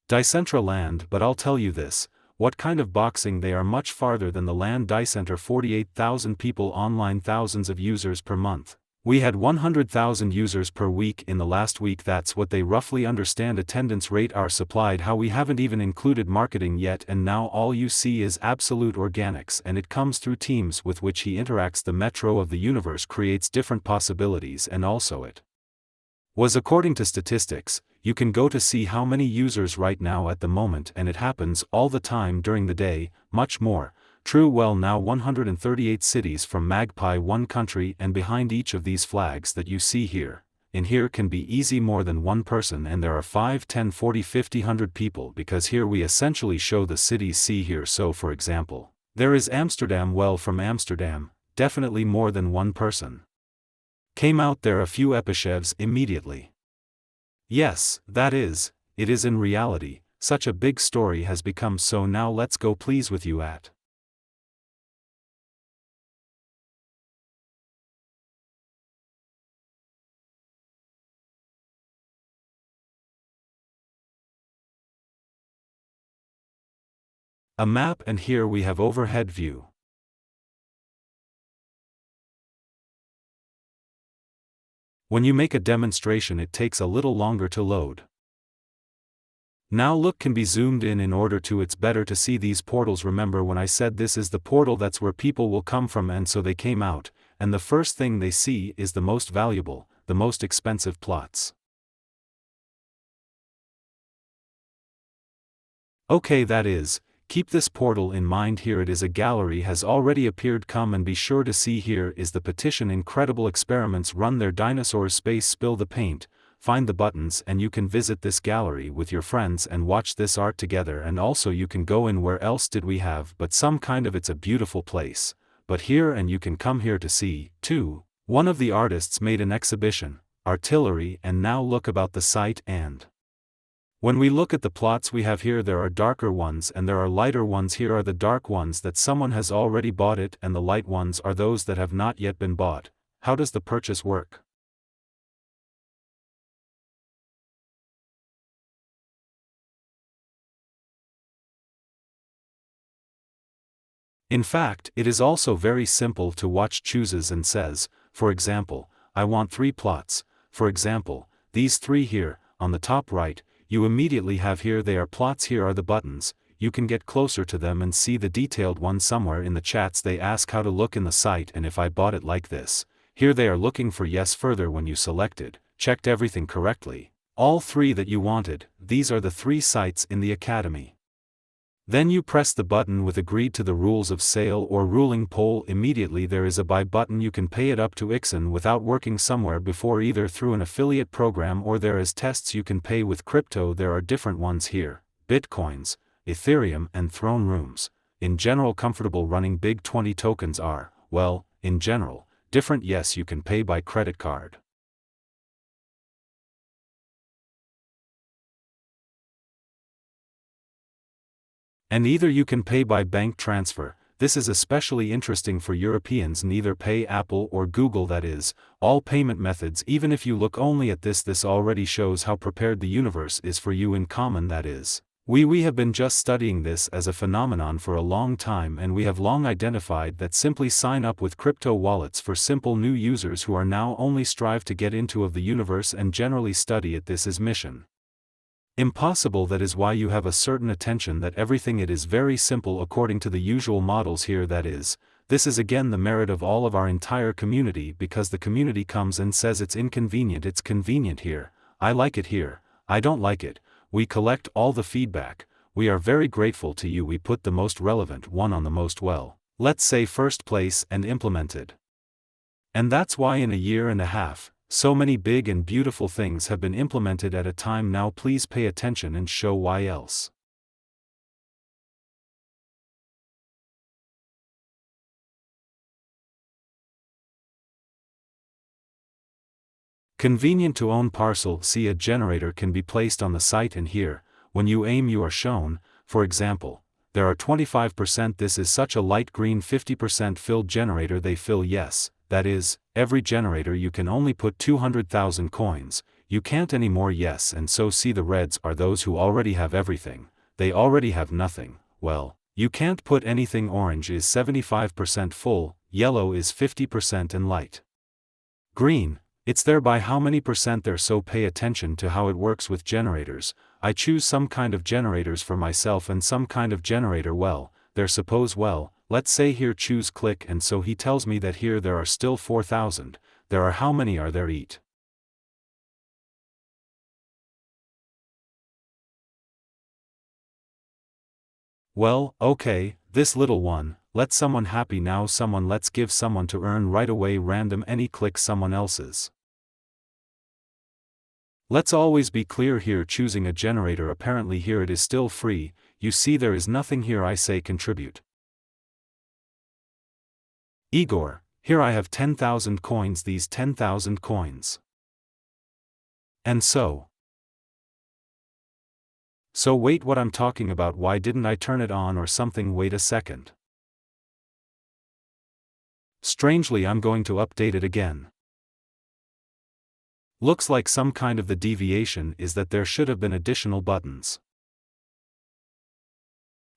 Decentraland, but I'll tell you this, what kind of boxing, they are much farther than the land. Decenter 48,000 people online, thousands of users per month. We had 100,000 users per week in the last week. That's what they roughly understand. Attendance rate are supplied. How we haven't even included marketing yet, and now all you see is absolute organics, and it comes through teams with which he interacts. The metro of the universe creates different possibilities, and also it was according to statistics. You can go to see how many users right now at the moment, and it happens all the time during the day, much more. True. Well, now 138 cities from Magpie, one country, and behind each of these flags that you see here, in here can be easy more than one person, and there are 5, 10, 40, 50, 100 people, because here we essentially show the cities. See here, so for example, there is Amsterdam. Well, from Amsterdam, definitely more than one person came out there. A few epichevs immediately. Yes, that is, it is in reality, such a big story has become. So now let's go please with you at a map, and here we have overhead view. When you make a demonstration it takes a little longer to load. Now look, can be zoomed in order to, it's better to see these portals. Remember when I said this is the portal, that's where people will come from, and so they came out, and the first thing they see is the most valuable, the most expensive plots. Okay, that is, Keep this portal in mind. Here it is, a gallery has already appeared. Come and be sure to see. Here is the petition. Incredible experiments run their dinosaurs. Space, spill the paint, find the buttons, and you can visit this gallery with your friends and watch this art together. And also you can go in. Where else did we have but some kind of, it's a beautiful place. But here, and you can come here to see, too. One of the artists made an exhibition, artillery, and now look about the site. And when we look at the plots we have here, there are darker ones and there are lighter ones. Here are the dark ones that someone has already bought it, and the light ones are those that have not yet been bought. How does the purchase work? In fact, it is also very simple to watch. Chooses and says, for example, I want 3 plots, for example, these 3 here, on the top right. You immediately have here they are plots. Here are the buttons. You can get closer to them and see the detailed one. Somewhere in the chats they ask how to look in the site and if I bought it like this. Here they are looking for yes. Further, when you selected, checked everything correctly, all 3 that you wanted, these are the 3 sites in the academy. Then you press the button with agreed to the rules of sale or ruling poll. Immediately there is a buy button. You can pay it up to Ixen without working somewhere before, either through an affiliate program or there is tests. You can pay with crypto. There are different ones here, Bitcoins, Ethereum and throne rooms. In general, comfortable running. Big 20 tokens are, well, in general, different. Yes, you can pay by credit card. And either you can pay by bank transfer. This is especially interesting for Europeans. Neither pay Apple or Google, that is, all payment methods. Even if you look only at this already shows how prepared the universe is for you. In common, that is, we have been just studying this as a phenomenon for a long time, and we have long identified that simply sign up with crypto wallets for simple new users who are now only strive to get into of the universe and generally study it. This is mission impossible. That is why you have a certain attention that everything it is very simple according to the usual models here. That is, this is again the merit of all of our entire community, because the community comes and says it's inconvenient. It's convenient here, I like it here, I don't like it. We collect all the feedback. We are very grateful to you. We put the most relevant one on the most, well, let's say first place, and implemented. And that's why in a year and a half, so many big and beautiful things have been implemented at a time. Now please pay attention and show why else. Convenient to own parcel. See, a generator can be placed on the site, and here, when you aim, you are shown, for example, there are 25%. This is such a light green 50% filled generator. They fill, yes, that is, every generator you can only put 200,000 coins, you can't anymore. Yes, and so see, the reds are those who already have everything, they already have nothing, well, you can't put anything. Orange is 75% full, yellow is 50% and light green, it's there by how many percent there. So pay attention to how it works with generators. I choose some kind of generators for myself and some kind of generator. Well, there suppose, well, let's say here choose click, and so he tells me that here there are still 4,000, there are how many are there? Eat. Well, okay, this little one, let someone happy now. Someone, let's give someone to earn right away. Random, any click someone else's. Let's always be clear here, choosing a generator. Apparently here it is still free. You see there is nothing here. I say contribute. Igor, here I have 10,000 coins, these 10,000 coins. And so wait, what I'm talking about, why didn't I turn it on or something? Wait a second. Strangely, I'm going to update it again. Looks like some kind of the deviation is that there should have been additional buttons.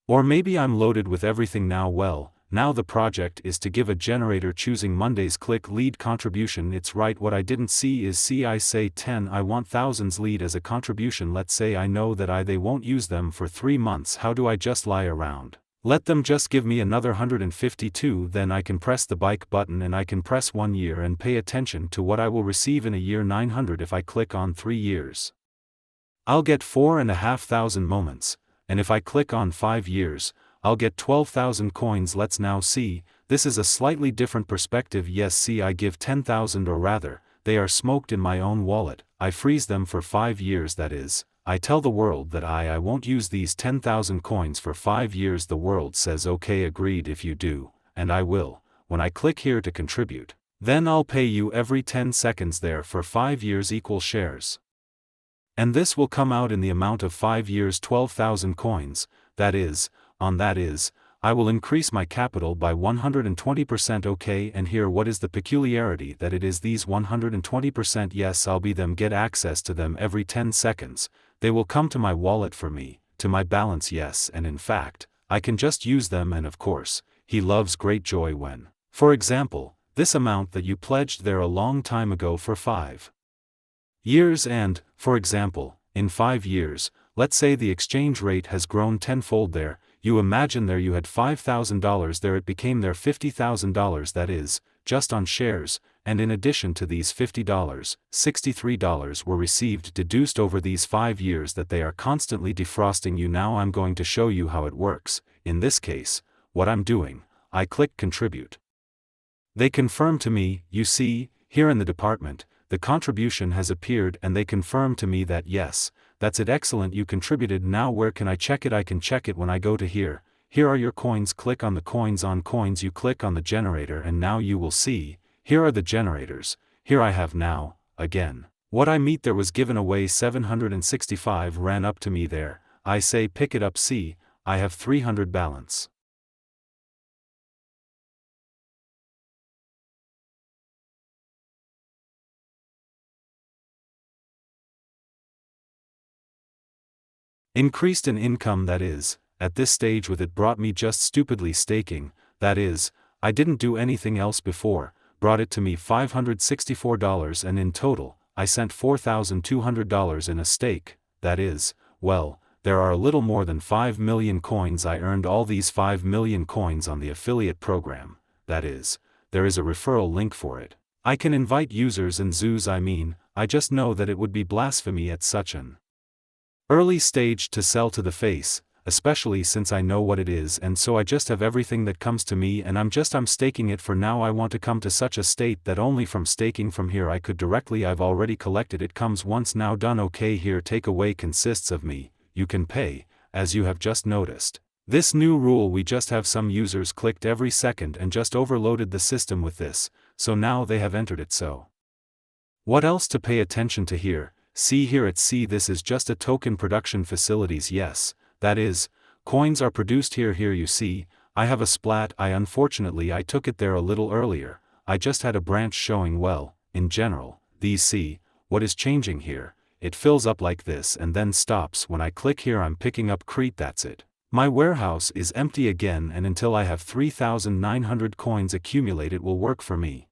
Or maybe I'm loaded with everything now. Well, now the project is to give a generator choosing Monday's click lead contribution. It's right, what I didn't see is, see, I say 10, I want thousands lead as a contribution. Let's say I know that they won't use them for 3 months. How do I just lie around? Let them just give me another 152, then I can press the bike button and I can press 1 year and pay attention to what I will receive in a year. 900 if I click on 3 years. I'll get 4,500 moments, and if I click on 5 years, I'll get 12,000 coins. Let's now see, this is a slightly different perspective. Yes, see, I give 10,000, or rather, they are smoked in my own wallet. I freeze them for 5 years, that is, I tell the world that I won't use these 10,000 coins for 5 years. The world says okay, agreed, if you do, and I will. When I click here to contribute, then I'll pay you every 10 seconds there for 5 years equal shares. And this will come out in the amount of 5 years 12,000 coins, that is, I will increase my capital by 120%. Okay, and here what is the peculiarity? That it is these 120%. Yes, I'll be them, get access to them every 10 seconds, they will come to my wallet for me, to my balance. Yes, and in fact, I can just use them. And of course, he loves great joy when, for example, this amount that you pledged there a long time ago for 5 years, and, for example, in 5 years, let's say the exchange rate has grown tenfold there, you imagine there you had $5,000 there, it became there $50,000, that is, just on shares, and in addition to these $50, $63 were received deduced over these 5 years that they are constantly defrosting you. Now I'm going to show you how it works. In this case, what I'm doing, I click contribute. They confirm to me, you see, here in the department, the contribution has appeared, and they confirm to me that yes, that's it, excellent, you contributed. Now where can I check it? I can check it when I go to here are your coins. Click on the coins. On coins you click on the generator, and now you will see, here are the generators. Here I have now, again, what I meet there was given away 765 ran up to me there, I say pick it up. See, I have 300 balance. Increased in income, that is, at this stage with it brought me just stupidly staking, that is, I didn't do anything else before, brought it to me $564, and in total, I sent $4,200 in a stake, that is, well, there are a little more than 5 million coins. I earned all these 5 million coins on the affiliate program, that is, there is a referral link for it. I can invite users and zoos. I just know that it would be blasphemy at such an early stage to sell to the face, especially since I know what it is, and so I just have everything that comes to me, and I'm staking it for now. I want to come to such a state that only from staking from here I could directly, I've already collected it, comes once now done. Okay, here takeaway consists of me, you can pay, as you have just noticed. This new rule, we just have some users clicked every second and just overloaded the system with this, so now they have entered it. So what else to pay attention to here? See here at C, this is just a token production facilities. Yes, that is, coins are produced here. Here you see, I have a splat. Unfortunately I took it there a little earlier, I just had a branch showing. Well, in general, these, see, what is changing here, it fills up like this and then stops. When I click here I'm picking up Crete, that's it. My warehouse is empty again, and until I have 3,900 coins accumulate it will work for me.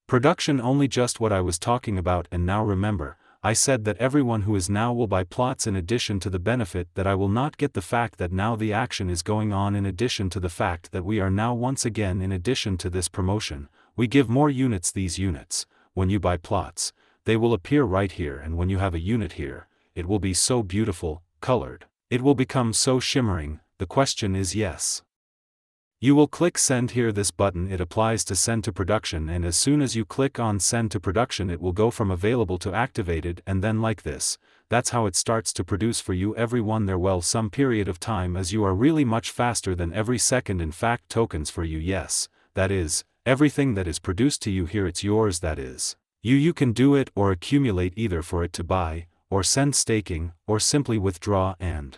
Production only, just what I was talking about. And now remember, I said that everyone who is now will buy plots, in addition to the benefit that I will not get the fact that now the action is going on, in addition to the fact that we are now once again, in addition to this promotion, we give more units. These units, when you buy plots, they will appear right here, and when you have a unit here, it will be so beautiful, colored, it will become so shimmering. The question is yes. You will click send here, this button, it applies to send to production, and as soon as you click on send to production it will go from available to activated, and then like this, that's how it starts to produce for you everyone there. Well, some period of time, as you are really much faster than every second. In fact, tokens for you, yes, that is, everything that is produced to you here, it's yours. That is, you can do it or accumulate, either for it to buy, or send staking, or simply withdraw and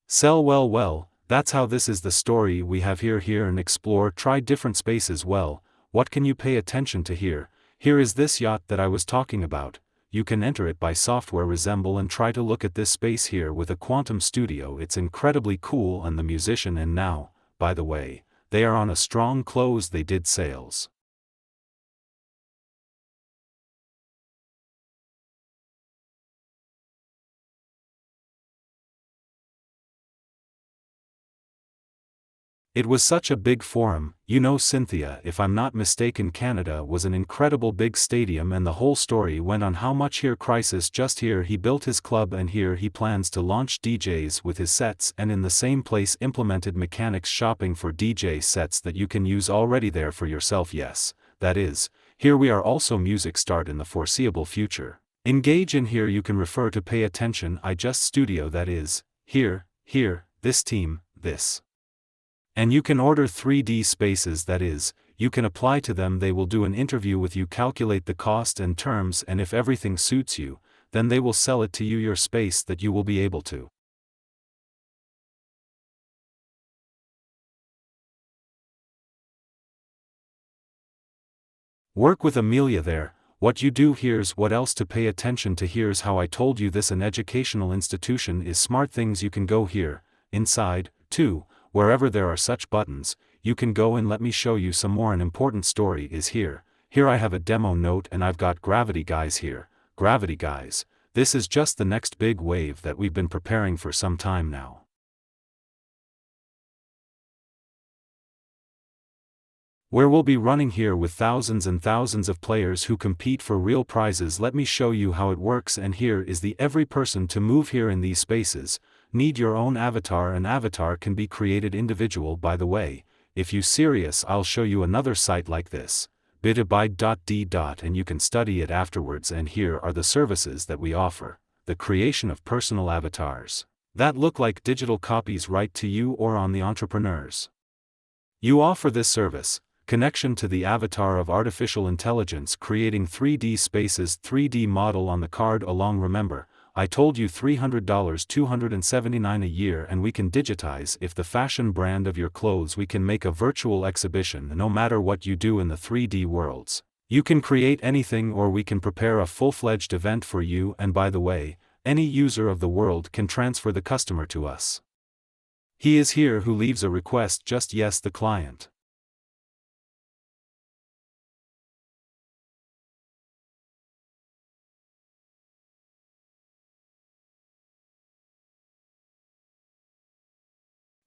sell. Well, that's how this is the story we have here and explore, try different spaces. Well, what can you pay attention to here? Here is this yacht that I was talking about. You can enter it by software resemble and try to look at this space here with a quantum studio. It's incredibly cool, and the musician, and now, by the way, they are on a strong close, they did sales. It was such a big forum. Cynthia, if I'm not mistaken, Canada was an incredible big stadium, and the whole story went on how much here crisis just here he built his club, and here he plans to launch DJs with his sets, and in the same place implemented mechanics shopping for DJ sets that you can use already there for yourself. Yes, that is, here we are also music start in the foreseeable future. Engage in here you can refer to pay attention I just studio that is, here, this team, this. And you can order 3D spaces that is, you can apply to them, they will do an interview with you, calculate the cost and terms, and if everything suits you, then they will sell it to you your space that you will be able to work with Amelia there. What you do here's what else to pay attention to, here's how I told you this an educational institution is smart things you can go here, inside, too. Wherever there are such buttons, you can go and let me show you some more. An important story is here. Here I have a demo note and I've got Gravity Guys here. Gravity Guys, this is just the next big wave that we've been preparing for some time now. Where we'll be running here with thousands and thousands of players who compete for real prizes. Let me show you how it works, and here is the every person to move here in these spaces. Need your own avatar. An avatar can be created individual, by the way. If you serious, I'll show you another site like this, bitabyte.d. and you can study it afterwards. And here are the services that we offer. The creation of personal avatars that look like digital copies right to you or on the entrepreneurs. You offer this service. Connection to the avatar of artificial intelligence, creating 3D spaces, 3D model on the card along. Remember, I told you $300, $279 a year, and we can digitize. If the fashion brand of your clothes, we can make a virtual exhibition. No matter what you do in the 3D worlds, you can create anything, or we can prepare a full-fledged event for you. And by the way, any user of the world can transfer the customer to us. He is here who leaves a request, just yes, the client.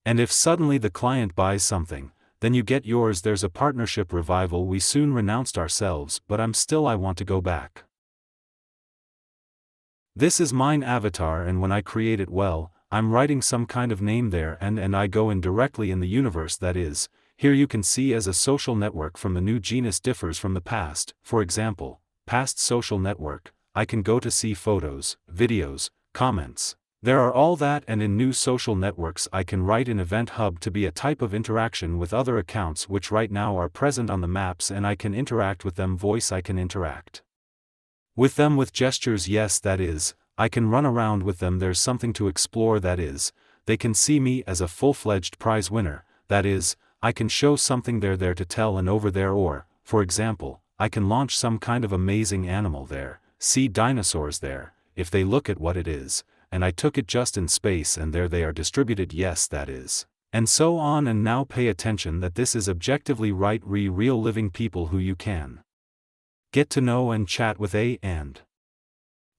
And if suddenly the client buys something, then you get yours. There's a partnership revival. We soon renounced ourselves, but I want to go back. This is mine avatar, and when I create it, well, I'm writing some kind of name there, and I go in directly in the universe. That is, here you can see as a social network from the new genus differs from the past. For example, past social network, I can go to see photos, videos, comments. There are all that, and in new social networks I can write an event hub to be a type of interaction with other accounts which right now are present on the maps, and I can interact with them. Voice, I can interact with them with gestures. Yes, that is, I can run around with them. There's something to explore. That is, they can see me as a full-fledged prize winner. That is, I can show something there to tell, and over there, or, for example, I can launch some kind of amazing animal there. See dinosaurs there, if they look at what it is. And I took it just in space, and there they are distributed. Yes, that is. And so on. And now pay attention that this is objectively right, real living people who you can get to know and chat with, and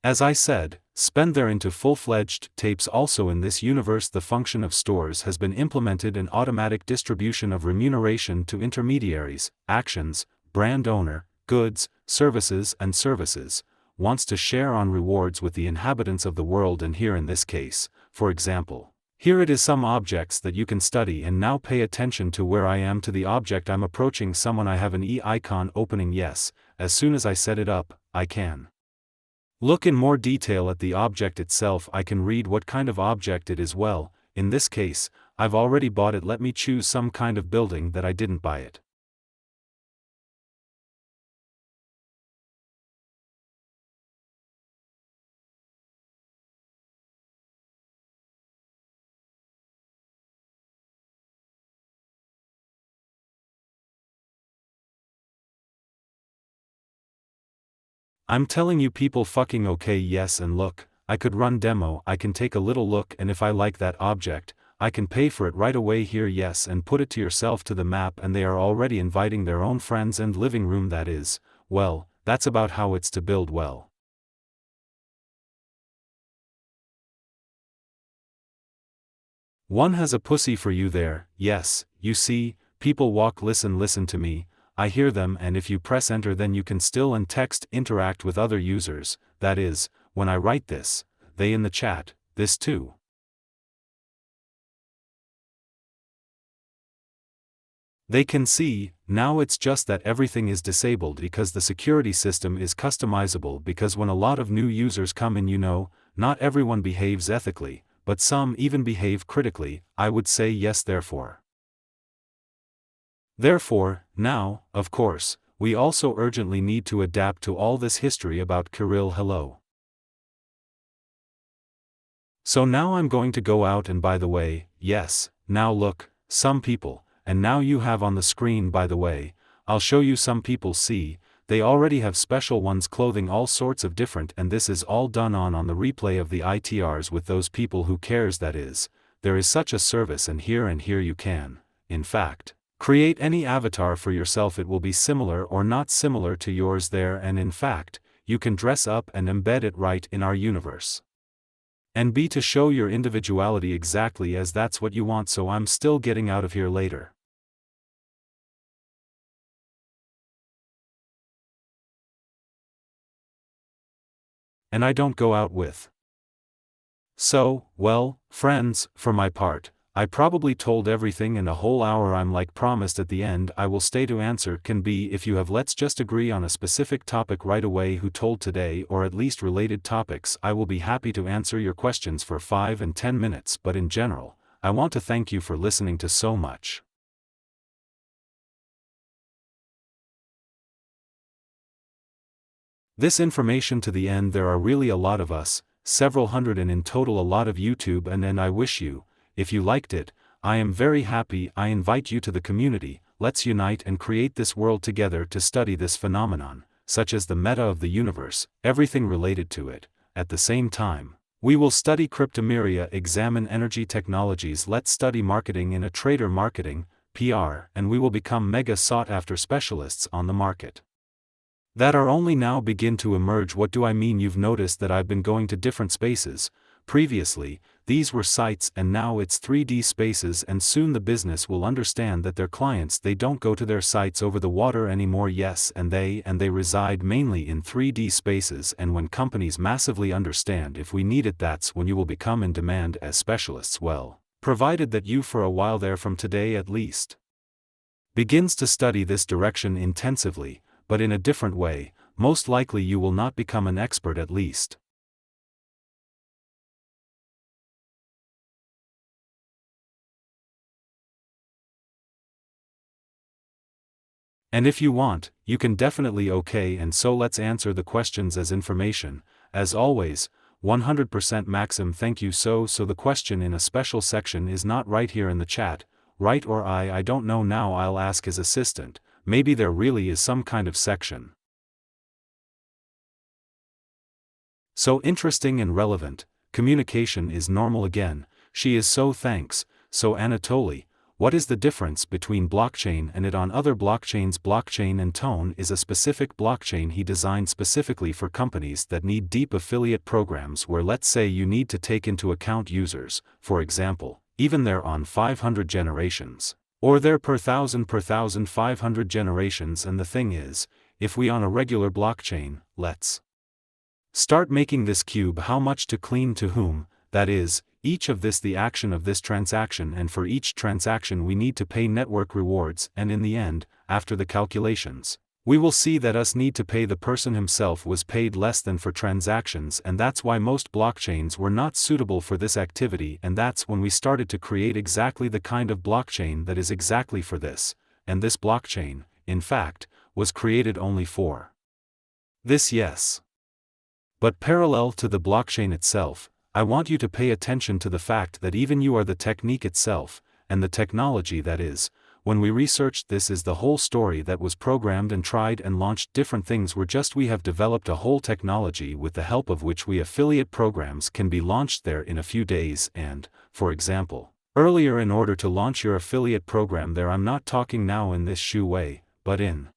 as I said, spend there into full-fledged tapes. Also in this universe, the function of stores has been implemented, an automatic distribution of remuneration to intermediaries, actions, brand owner, goods, services, and services. Wants to share on rewards with the inhabitants of the world. And here in this case, for example, here it is some objects that you can study. And now pay attention to where I am, to the object. I'm approaching someone. I have an icon opening. Yes, as soon as I set it up, I can look in more detail at the object itself. I can read what kind of object it is. Well, in this case, I've already bought it. Let me choose some kind of building that I didn't buy it. I'm telling you people, fucking okay. Yes, and look, I could run demo. I can take a little look, and if I like that object, I can pay for it right away here. Yes, and put it to yourself to the map, and they are already inviting their own friends and living room. That is, well, that's about how it's to build well. One has a pussy for you there. Yes, you see, people walk listen to me, I hear them, and if you press enter then you can still and text interact with other users, that is, when I write this, they in the chat, this too. They can see, now it's just that everything is disabled because the security system is customizable, because when a lot of new users come in, not everyone behaves ethically, but some even behave critically, I would say yes. Therefore, now, of course, we also urgently need to adapt to all this history about Kirill. Hello. So now I'm going to go out, and by the way, yes, now look, some people, and now you have on the screen, by the way, I'll show you some people. See, they already have special ones, clothing all sorts of different, and this is all done on the replay of the ITRs with those people who cares. That is, there is such a service, and here you can, in fact, create any avatar for yourself. It will be similar or not similar to yours there, and in fact, you can dress up and embed it right in our universe. And to show your individuality exactly as that's what you want. So I'm still getting out of here later. And I don't go out with. So, well, friends, for my part, I probably told everything in a whole hour. I'm like promised at the end I will stay to answer. Can be if you have. Let's just agree on a specific topic right away. Who told today, or at least related topics. I will be happy to answer your questions for 5 and 10 minutes. But in general, I want to thank you for listening to so much. This information to the end. There are really a lot of us, several hundred, and in total a lot of YouTube, and I wish you, if you liked it, I am very happy. I invite you to the community. Let's unite and create this world together to study this phenomenon, such as the meta of the universe, everything related to it. At the same time, we will study cryptomeria, examine energy technologies. Let's study marketing in a trader, marketing, PR, and we will become mega sought after specialists on the market that are only now begin to emerge. What do I mean? You've noticed that I've been going to different spaces. Previously, these were sites, and now it's 3D spaces, and soon the business will understand that their clients, they don't go to their sites over the water anymore. Yes, and they reside mainly in 3D spaces, and when companies massively understand if we need it, that's when you will become in demand as specialists. Well, provided that you for a while there, from today at least, begins to study this direction intensively, but in a different way. Most likely you will not become an expert, at least. And if you want, you can definitely. Okay, and so let's answer the questions as information. As always, 100% Maxim. Thank you. So the question in a special section is not right here in the chat, right? Or I don't know. Now I'll ask his assistant. Maybe there really is some kind of section. So interesting and relevant. Communication is normal again. She is so thanks. So Anatoly, what is the difference between blockchain and it on other blockchains? Blockchain and Tone is a specific blockchain he designed specifically for companies that need deep affiliate programs, where let's say you need to take into account users, for example, even their on 500 generations, or their per 1,500 generations. And the thing is, if we on a regular blockchain, let's start making this cube, how much to clean to whom, that is, each of this the action of this transaction, and for each transaction we need to pay network rewards, and in the end, after the calculations, we will see that us need to pay the person himself was paid less than for transactions, and that's why most blockchains were not suitable for this activity, and that's when we started to create exactly the kind of blockchain that is exactly for this, and this blockchain, in fact, was created only for this. Yes. But parallel to the blockchain itself, I want you to pay attention to the fact that even you are the technique itself, and the technology. That is, when we researched this is the whole story that was programmed and tried and launched. Different things were just we have developed a whole technology with the help of which we affiliate programs can be launched there in a few days. And, for example, earlier, in order to launch your affiliate program there, I'm not talking now in this shoe way, but in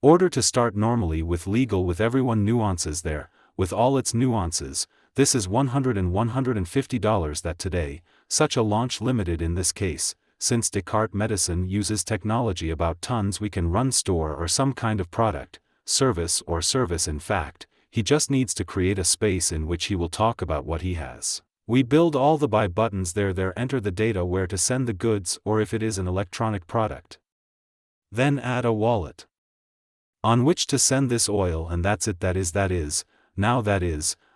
order to start normally with legal, with everyone nuances there, with all its nuances, this is $100 and $150 that today, such a launch limited in this case, since DEXART Medicine uses technology about tons we can run store or some kind of product, service in fact, he just needs to create a space in which he will talk about what he has. We build all the buy buttons there enter the data where to send the goods or if it is an electronic product. Then add a wallet on which to send this oil and that's it that is,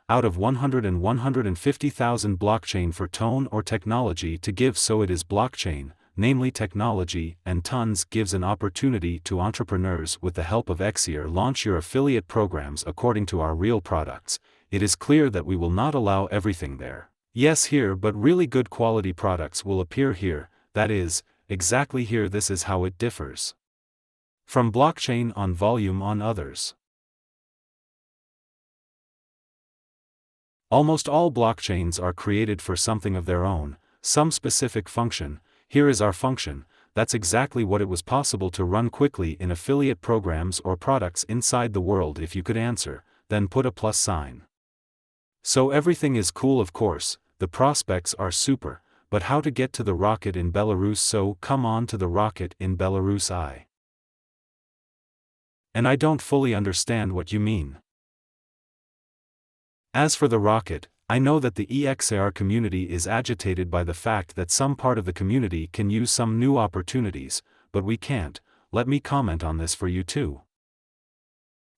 out of 100 and 150,000 blockchain for tone or technology to give so it is blockchain, namely technology and tons gives an opportunity to entrepreneurs with the help of DEXART launch your affiliate programs according to our real products. It is clear that we will not allow everything there. Yes here but really good quality products will appear here, that is, exactly here this is how it differs from blockchain on volume on others. Almost all blockchains are created for something of their own, some specific function. Here is our function. That's exactly what it was possible to run quickly in affiliate programs or products inside the world if you could answer, then put a plus sign. So everything is cool of course, the prospects are super, but how to get to the rocket in Belarus so come on to the rocket in Belarus And I don't fully understand what you mean. As for the rocket, I know that the DEXART community is agitated by the fact that some part of the community can use some new opportunities, but we can't. Let me comment on this for you too.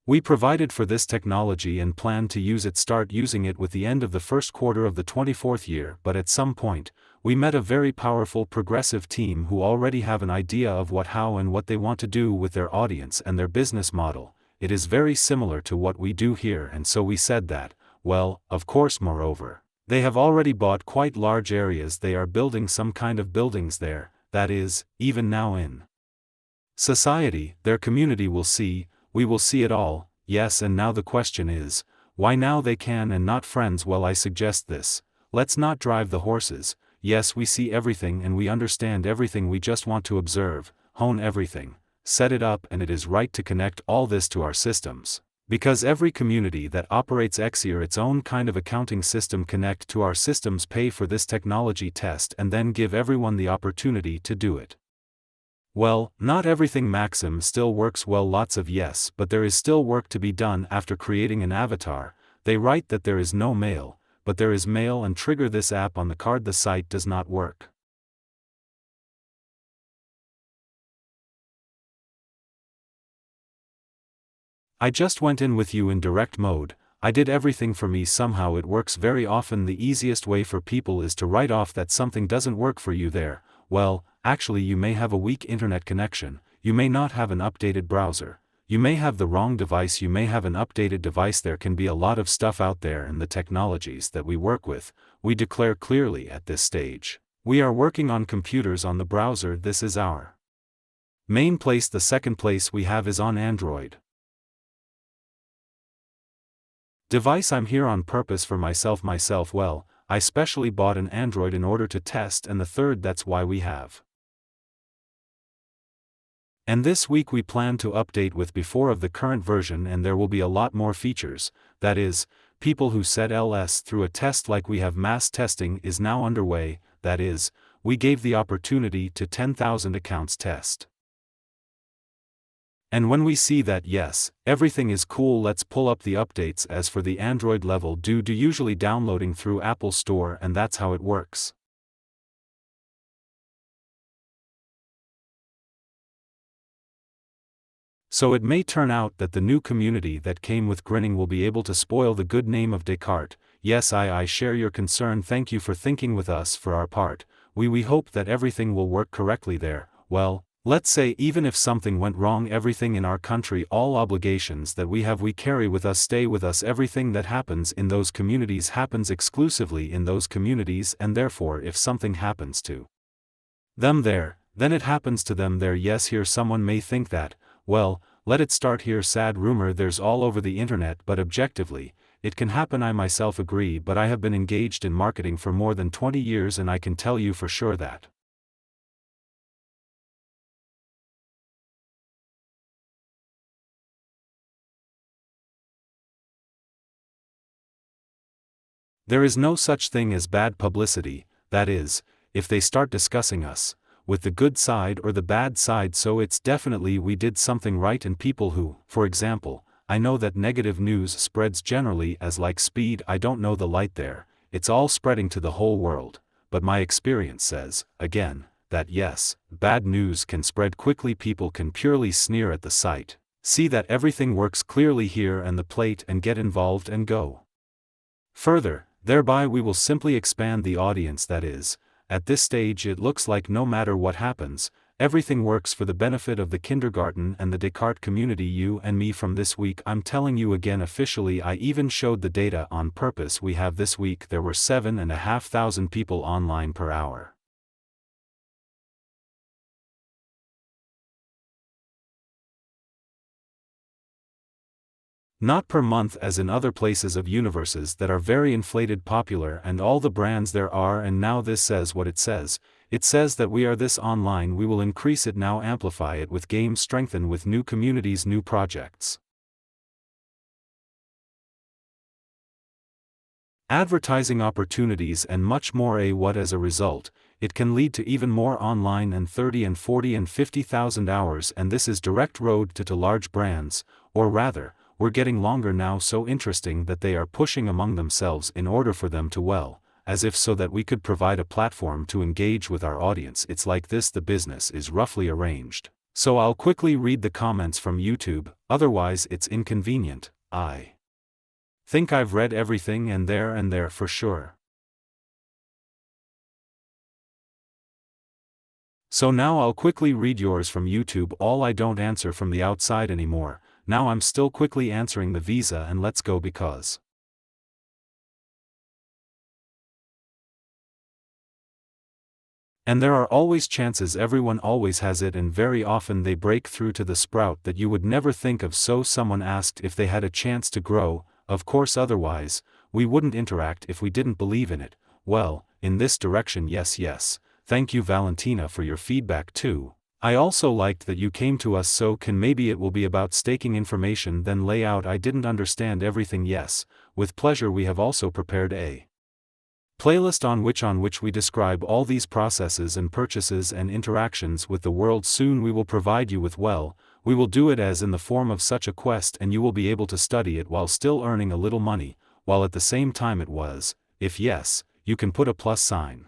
We provided for this technology and plan to start using it with the end of the first quarter of the 24th year, but at some point, we met a very powerful progressive team who already have an idea of how and what they want to do with their audience and their business model. It is very similar to what we do here and so we said that, well, of course moreover, they have already bought quite large areas they are building some kind of buildings there, that is, even now in society, their community will see, we will see it all, yes and now the question is, why now they can and not friends well I suggest this, let's not drive the horses, yes we see everything and we understand everything we just want to observe, hone everything, set it up and it is right to connect all this to our systems. Because every community that operates DEXART its own kind of accounting system connect to our systems pay for this technology test and then give everyone the opportunity to do it. Well, not everything Maxim still works well lots of yes but there is still work to be done after creating an avatar. They write that there is no mail, but there is mail and trigger this app on the card the site does not work. I just went in with you in direct mode, I did everything for me somehow it works very often the easiest way for people is to write off that something doesn't work for you there, well, actually you may have a weak internet connection, you may not have an updated browser, you may have the wrong device you may have an updated device there can be a lot of stuff out there and the technologies that we work with, we declare clearly at this stage. We are working on computers on the browser this is our main place the second place we have is on Android. Device I'm here on purpose for myself well, I specially bought an Android in order to test and the third that's why we have. And this week we plan to update with before of the current version and there will be a lot more features, that is, people who said LS through a test like we have mass testing is now underway, that is, we gave the opportunity to 10,000 accounts test. And when we see that yes, everything is cool let's pull up the updates as for the Android level do usually downloading through Apple Store and that's how it works. So it may turn out that the new community that came with grinning will be able to spoil the good name of DEXART. Yes I share your concern thank you for thinking with us for our part, we hope that everything will work correctly there, well, let's say even if something went wrong everything in our country all obligations that we carry with us stay with us everything that happens in those communities happens exclusively in those communities and therefore if something happens to them there, then it happens to them there yes here someone may think that, well, let it start here sad rumor there's all over the internet but objectively, it can happen I myself agree but I have been engaged in marketing for more than 20 years and I can tell you for sure that there is no such thing as bad publicity, that is, if they start discussing us, with the good side or the bad side, so it's definitely we did something right. And people who, for example, I know that negative news spreads generally as like speed. I don't know the light there, it's all spreading to the whole world, but my experience says, again, that yes, bad news can spread quickly. People can purely sneer at the site, see that everything works clearly here and the plate and get involved and go further, thereby we will simply expand the audience. That is, at this stage it looks like no matter what happens, everything works for the benefit of the kindergarten and the DEXART community. You and me from this week, I'm telling you again officially. I even showed the data on purpose. We have this week there were 7,500 people online per hour. Not per month as in other places of universes that are very inflated popular and all the brands there are. And now this says what it says. It says that we are this online, we will increase it now, amplify it with games, strengthen with new communities, new projects, advertising opportunities and much more. What as a result, it can lead to even more online and 30 and 40 and 50,000 hours, and this is direct road to large brands, or rather, we're getting longer now, so interesting that they are pushing among themselves in order for them to, well, as if so that we could provide a platform to engage with our audience. It's like this, the business is roughly arranged. So I'll quickly read the comments from YouTube, otherwise it's inconvenient. I think I've read everything and there for sure. So now I'll quickly read yours from YouTube. All I don't answer from the outside anymore. Now I'm still quickly answering the visa and let's go, because and there are always chances, everyone always has it, and very often they break through to the sprout that you would never think of. So someone asked if they had a chance to grow. Of course, otherwise, we wouldn't interact if we didn't believe in it. Well, in this direction, yes. Thank you, Valentina, for your feedback too. I also liked that you came to us, so can maybe it will be about staking information then layout. I didn't understand everything. Yes, with pleasure. We have also prepared a playlist on which we describe all these processes and purchases and interactions with the world. Soon we will provide you with, well, we will do it as in the form of such a quest, and you will be able to study it while still earning a little money, while at the same time it was, if yes, you can put a plus sign.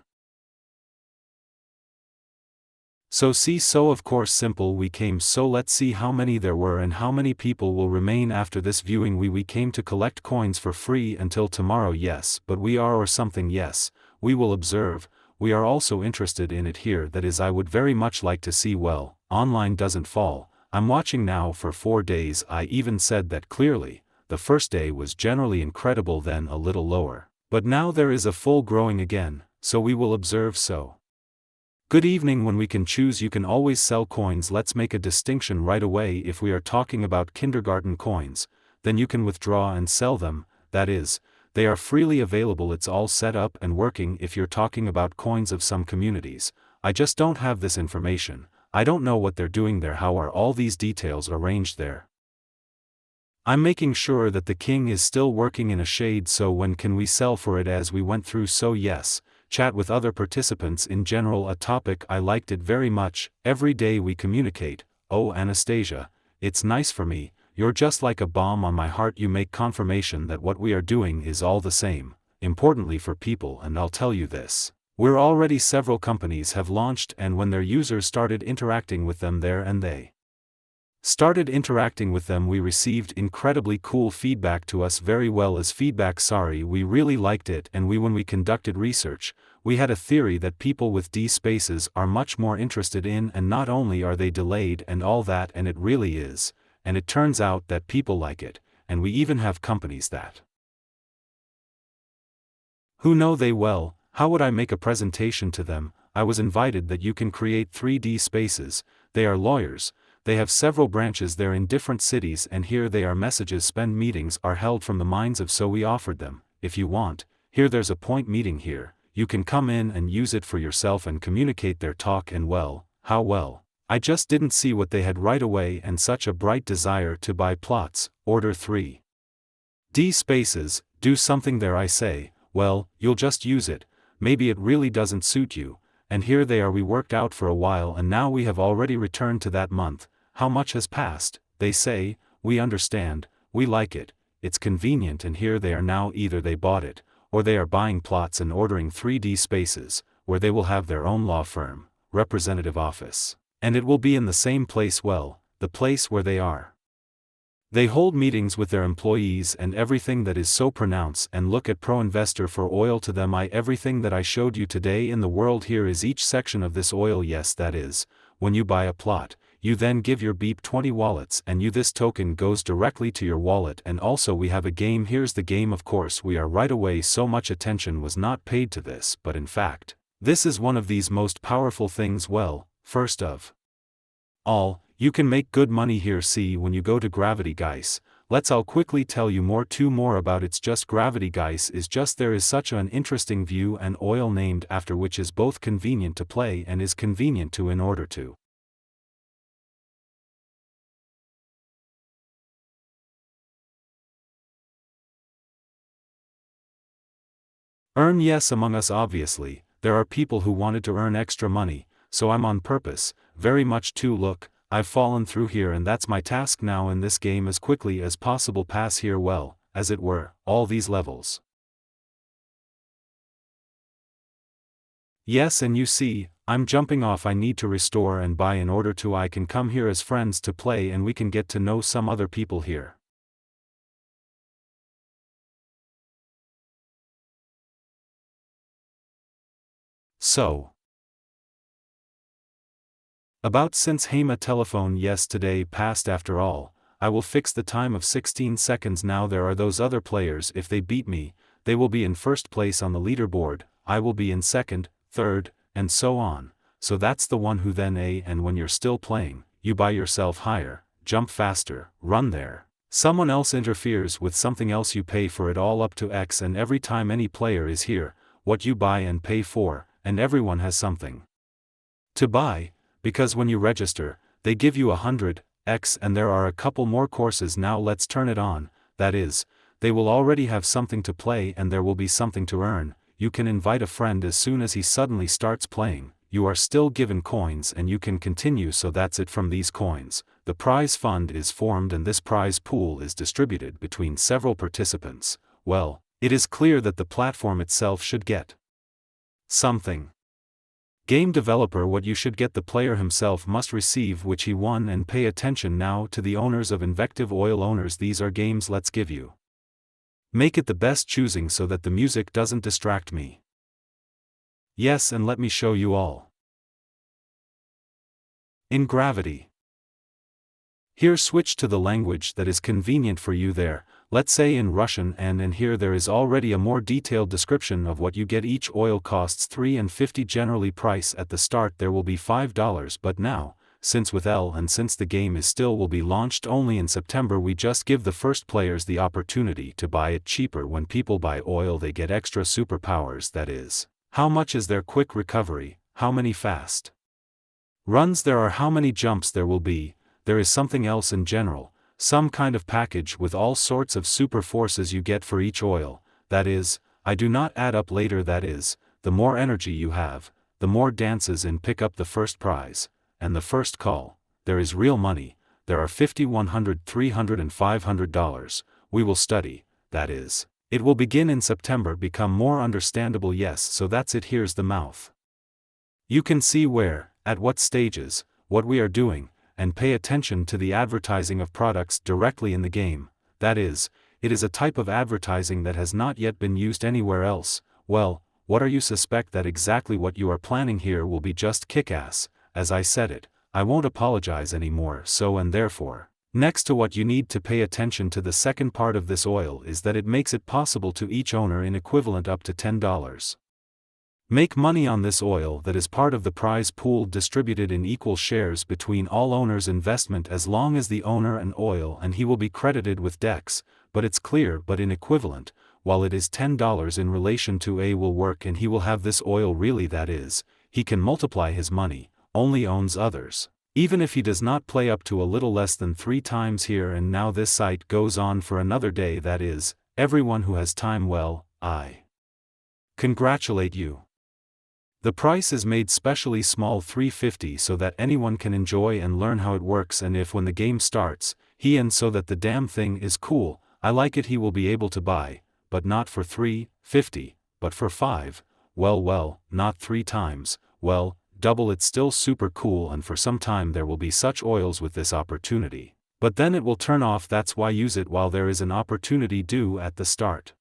So see, so of course simple we came, so let's see how many there were and how many people will remain after this viewing. We came to collect coins for free until tomorrow. Yes, but we are or something. Yes, we will observe. We are also interested in it here. That is, I would very much like to see, well, online doesn't fall. I'm watching now for 4 days. I even said that clearly. The first day was generally incredible, then a little lower, but now there is a full growing again, so we will observe. So good evening. When we can choose, you can always sell coins. Let's make a distinction right away. If we are talking about kindergarten coins, then you can withdraw and sell them. That is, they are freely available. It's all set up and working. If you're talking about coins of some communities, I just don't have this information. I don't know what they're doing there. How are all these details arranged there? I'm making sure that the king is still working in a shade. So when can we sell for it as we went through? So yes, chat with other participants in general. A topic I liked it very much. Every day we communicate. Oh, Anastasia, it's nice for me. You're just like a balm on my heart. You make confirmation that what we are doing is all the same, importantly for people. And I'll tell you this. We're already several companies have launched, and when their users started interacting with them there and they started interacting with them, we received incredibly cool feedback to us very well as feedback. Sorry, we really liked it. And when we conducted research, we had a theory that people with D spaces are much more interested in, and not only are they delayed and all that, and it really is, and it turns out that people like it, and we even have companies that who know they well. How would I make a presentation to them? I was invited that you can create 3D spaces. They are lawyers. They have several branches there in different cities, and here they are messages. Spend meetings are held from the minds of, so we offered them, if you want, here there's a point meeting here, you can come in and use it for yourself and communicate their talk. And well, how well, I just didn't see what they had right away, and such a bright desire to buy plots. Order 3D spaces, do something there. I say, well, you'll just use it, maybe it really doesn't suit you, and here they are. We worked out for a while and now we have already returned to that month. How much has passed? They say, we understand, we like it, it's convenient, and here they are now. Either they bought it, or they are buying plots and ordering 3D spaces, where they will have their own law firm, representative office. And it will be in the same place, well, the place where they are. They hold meetings with their employees and everything that is so pronounced. And look at pro-investor for oil to them. Everything that I showed you today in the world, here is each section of this oil. Yes, that is, when you buy a plot, you then give your beep 20 wallets and this token goes directly to your wallet. And also we have a game. Here's the game. Of course we are right away. So much attention was not paid to this, but in fact, this is one of these most powerful things. Well, first of all, you can make good money here. See, when you go to Gravity Guys, I'll quickly tell you more about it's just Gravity Guys is just there is such an interesting view and oil named after, which is both convenient to play and is convenient to in order to earn. Yes, among us obviously, there are people who wanted to earn extra money, so I'm on purpose, very much too. Look, I've fallen through here and that's my task now in this game, as quickly as possible pass here, well, as it were, all these levels. Yes, and you see, I'm jumping off. I need to restore and buy in order to I can come here as friends to play and we can get to know some other people here. So, about since Hema telephone. Yes, today passed after all. I will fix the time of 16 seconds now. There are those other players. If they beat me, they will be in first place on the leaderboard, I will be in second, third, and so on. So that's the one who then and when you're still playing, you buy yourself higher, jump faster, run there. Someone else interferes with something else, you pay for it all up to X, and every time any player is here, what you buy and pay for, and everyone has something to buy, because when you register, they give you 100x, and there are a couple more courses now. Let's turn it on, that is, they will already have something to play and there will be something to earn. You can invite a friend as soon as he suddenly starts playing, you are still given coins and you can continue. So that's it. From these coins, the prize fund is formed and this prize pool is distributed between several participants. Well, it is clear that the platform itself should get something. Game developer, what you should get, the player himself must receive which he won. And pay attention now to the owners of Invective Oil owners. These are games. Let's give you. Make it the best choosing so that the music doesn't distract me. Yes, and let me show you all. In Gravity. Here switch to the language that is convenient for you there, let's say in Russian, and here there is already a more detailed description of what you get. Each oil costs $3.50 generally. Price at the start there will be $5, but now, since with L and since the game is still will be launched only in September, we just give the first players the opportunity to buy it cheaper. When people buy oil they get extra superpowers, that is, how much is their quick recovery, how many fast runs there are, how many jumps there will be. There is something else in general, some kind of package with all sorts of super forces you get for each oil, that is, I do not add up later, that is, the more energy you have, the more dances in pick up the first prize, and the first call, there is real money, there are $50, $100, $300 and $500, we will study, that is, it will begin in September, become more understandable. Yes, so that's it. Here's the mouth. You can see where, at what stages, what we are doing, and pay attention to the advertising of products directly in the game, that is, it is a type of advertising that has not yet been used anywhere else. Well, what are you suspect that exactly what you are planning here will be just kick-ass, as I said it, I won't apologize anymore. So and therefore, next to what you need to pay attention to the second part of this oil is that it makes it possible to each owner in equivalent up to $10. Make money on this oil that is part of the prize pool distributed in equal shares between all owners. Investment as long as the owner and oil, and he will be credited with DEX, but it's clear, but in equivalent, while it is $10 in relation to A will work and he will have this oil really, that is, he can multiply his money, only owns others, even if he does not play up to a little less than 3 times here. And now this site goes on for another day, that is, everyone who has time, well, I congratulate you. The price is made specially small 350 so that anyone can enjoy and learn how it works, and if when the game starts, and so that the damn thing is cool, I like it, he will be able to buy, but not for 350, but for 5, well, not 3 times, well, double. It's still super cool, and for some time there will be such oils with this opportunity. But then it will turn off. That's why use it while there is an opportunity due at the start.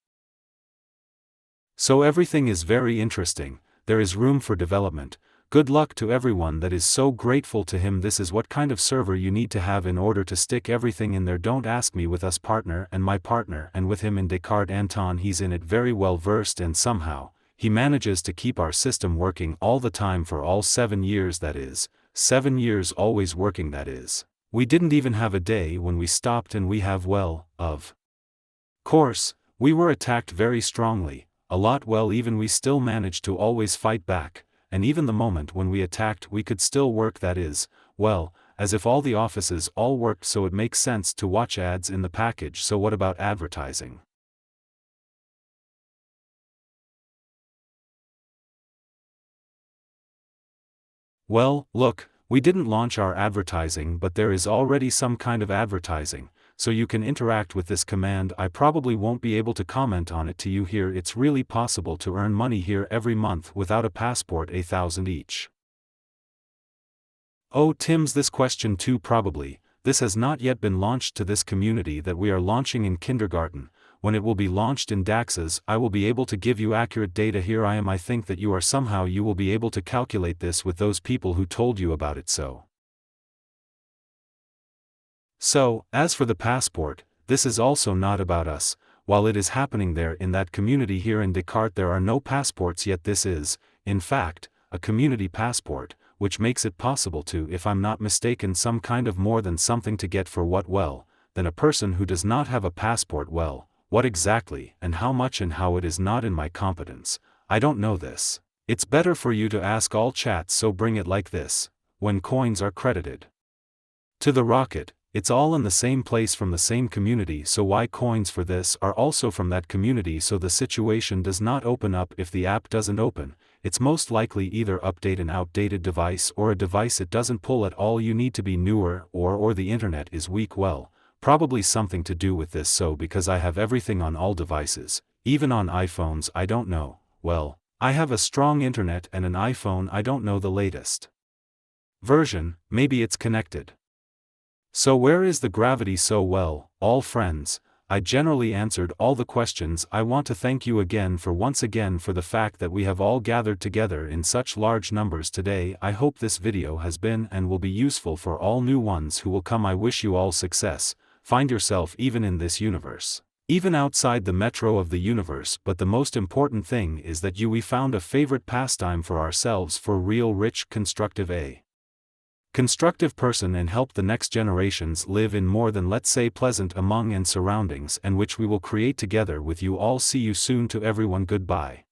So everything is very interesting, there is room for development. Good luck to everyone that is so grateful to him. This is what kind of server you need to have in order to stick everything in there. Don't ask me with us partner and my partner and with him in DEXART Anton. He's in it very well versed, and somehow he manages to keep our system working all the time for all 7 years. That is, 7 years always working. That is, we didn't even have a day when we stopped, and we have of course, we were attacked very strongly, a lot. Even we still managed to always fight back, and even the moment when we attacked we could still work. That is, as if all the offices all worked. So it makes sense to watch ads in the package. So what about advertising? Well, look, we didn't launch our advertising, but there is already some kind of advertising, so you can interact with this command. I probably won't be able to comment on it to you here. It's really possible to earn money here every month without a passport, 1,000 each. Oh, Tim's this question too. Probably, this has not yet been launched to this community that we are launching in kindergarten. When it will be launched in DAXs, I will be able to give you accurate data. Here I am. I think that you will be able to calculate this with those people who told you about it. So, as for the passport, this is also not about us. While it is happening there in that community, here in DEXART there are no passports yet. This is, in fact, a community passport, which makes it possible to, if I'm not mistaken, some kind of more than something to get for what than a person who does not have a passport. What exactly and how much and how it is not in my competence. I don't know this. It's better for you to ask all chats. So bring it like this: when coins are credited to the rocket, it's all in the same place from the same community. So why coins for this are also from that community. So the situation does not open up if the app doesn't open. It's most likely either update an outdated device or a device it doesn't pull at all. You need to be newer or the internet is weak. Probably something to do with this. So because I have everything on all devices, even on iPhones, I don't know. I have a strong internet and an iPhone. I don't know the latest version. Maybe it's connected. So where is the gravity? So all friends, I generally answered all the questions. I want to thank you again for the fact that we have all gathered together in such large numbers today. I hope this video has been and will be useful for all new ones who will come. I wish you all success. Find yourself even in this universe, even outside the metro of the universe. But the most important thing is that we found a favorite pastime for ourselves, for real, rich, constructive person, and help the next generations live in more than, let's say, pleasant among and surroundings, and which we will create together with you all. See you soon to everyone. Goodbye.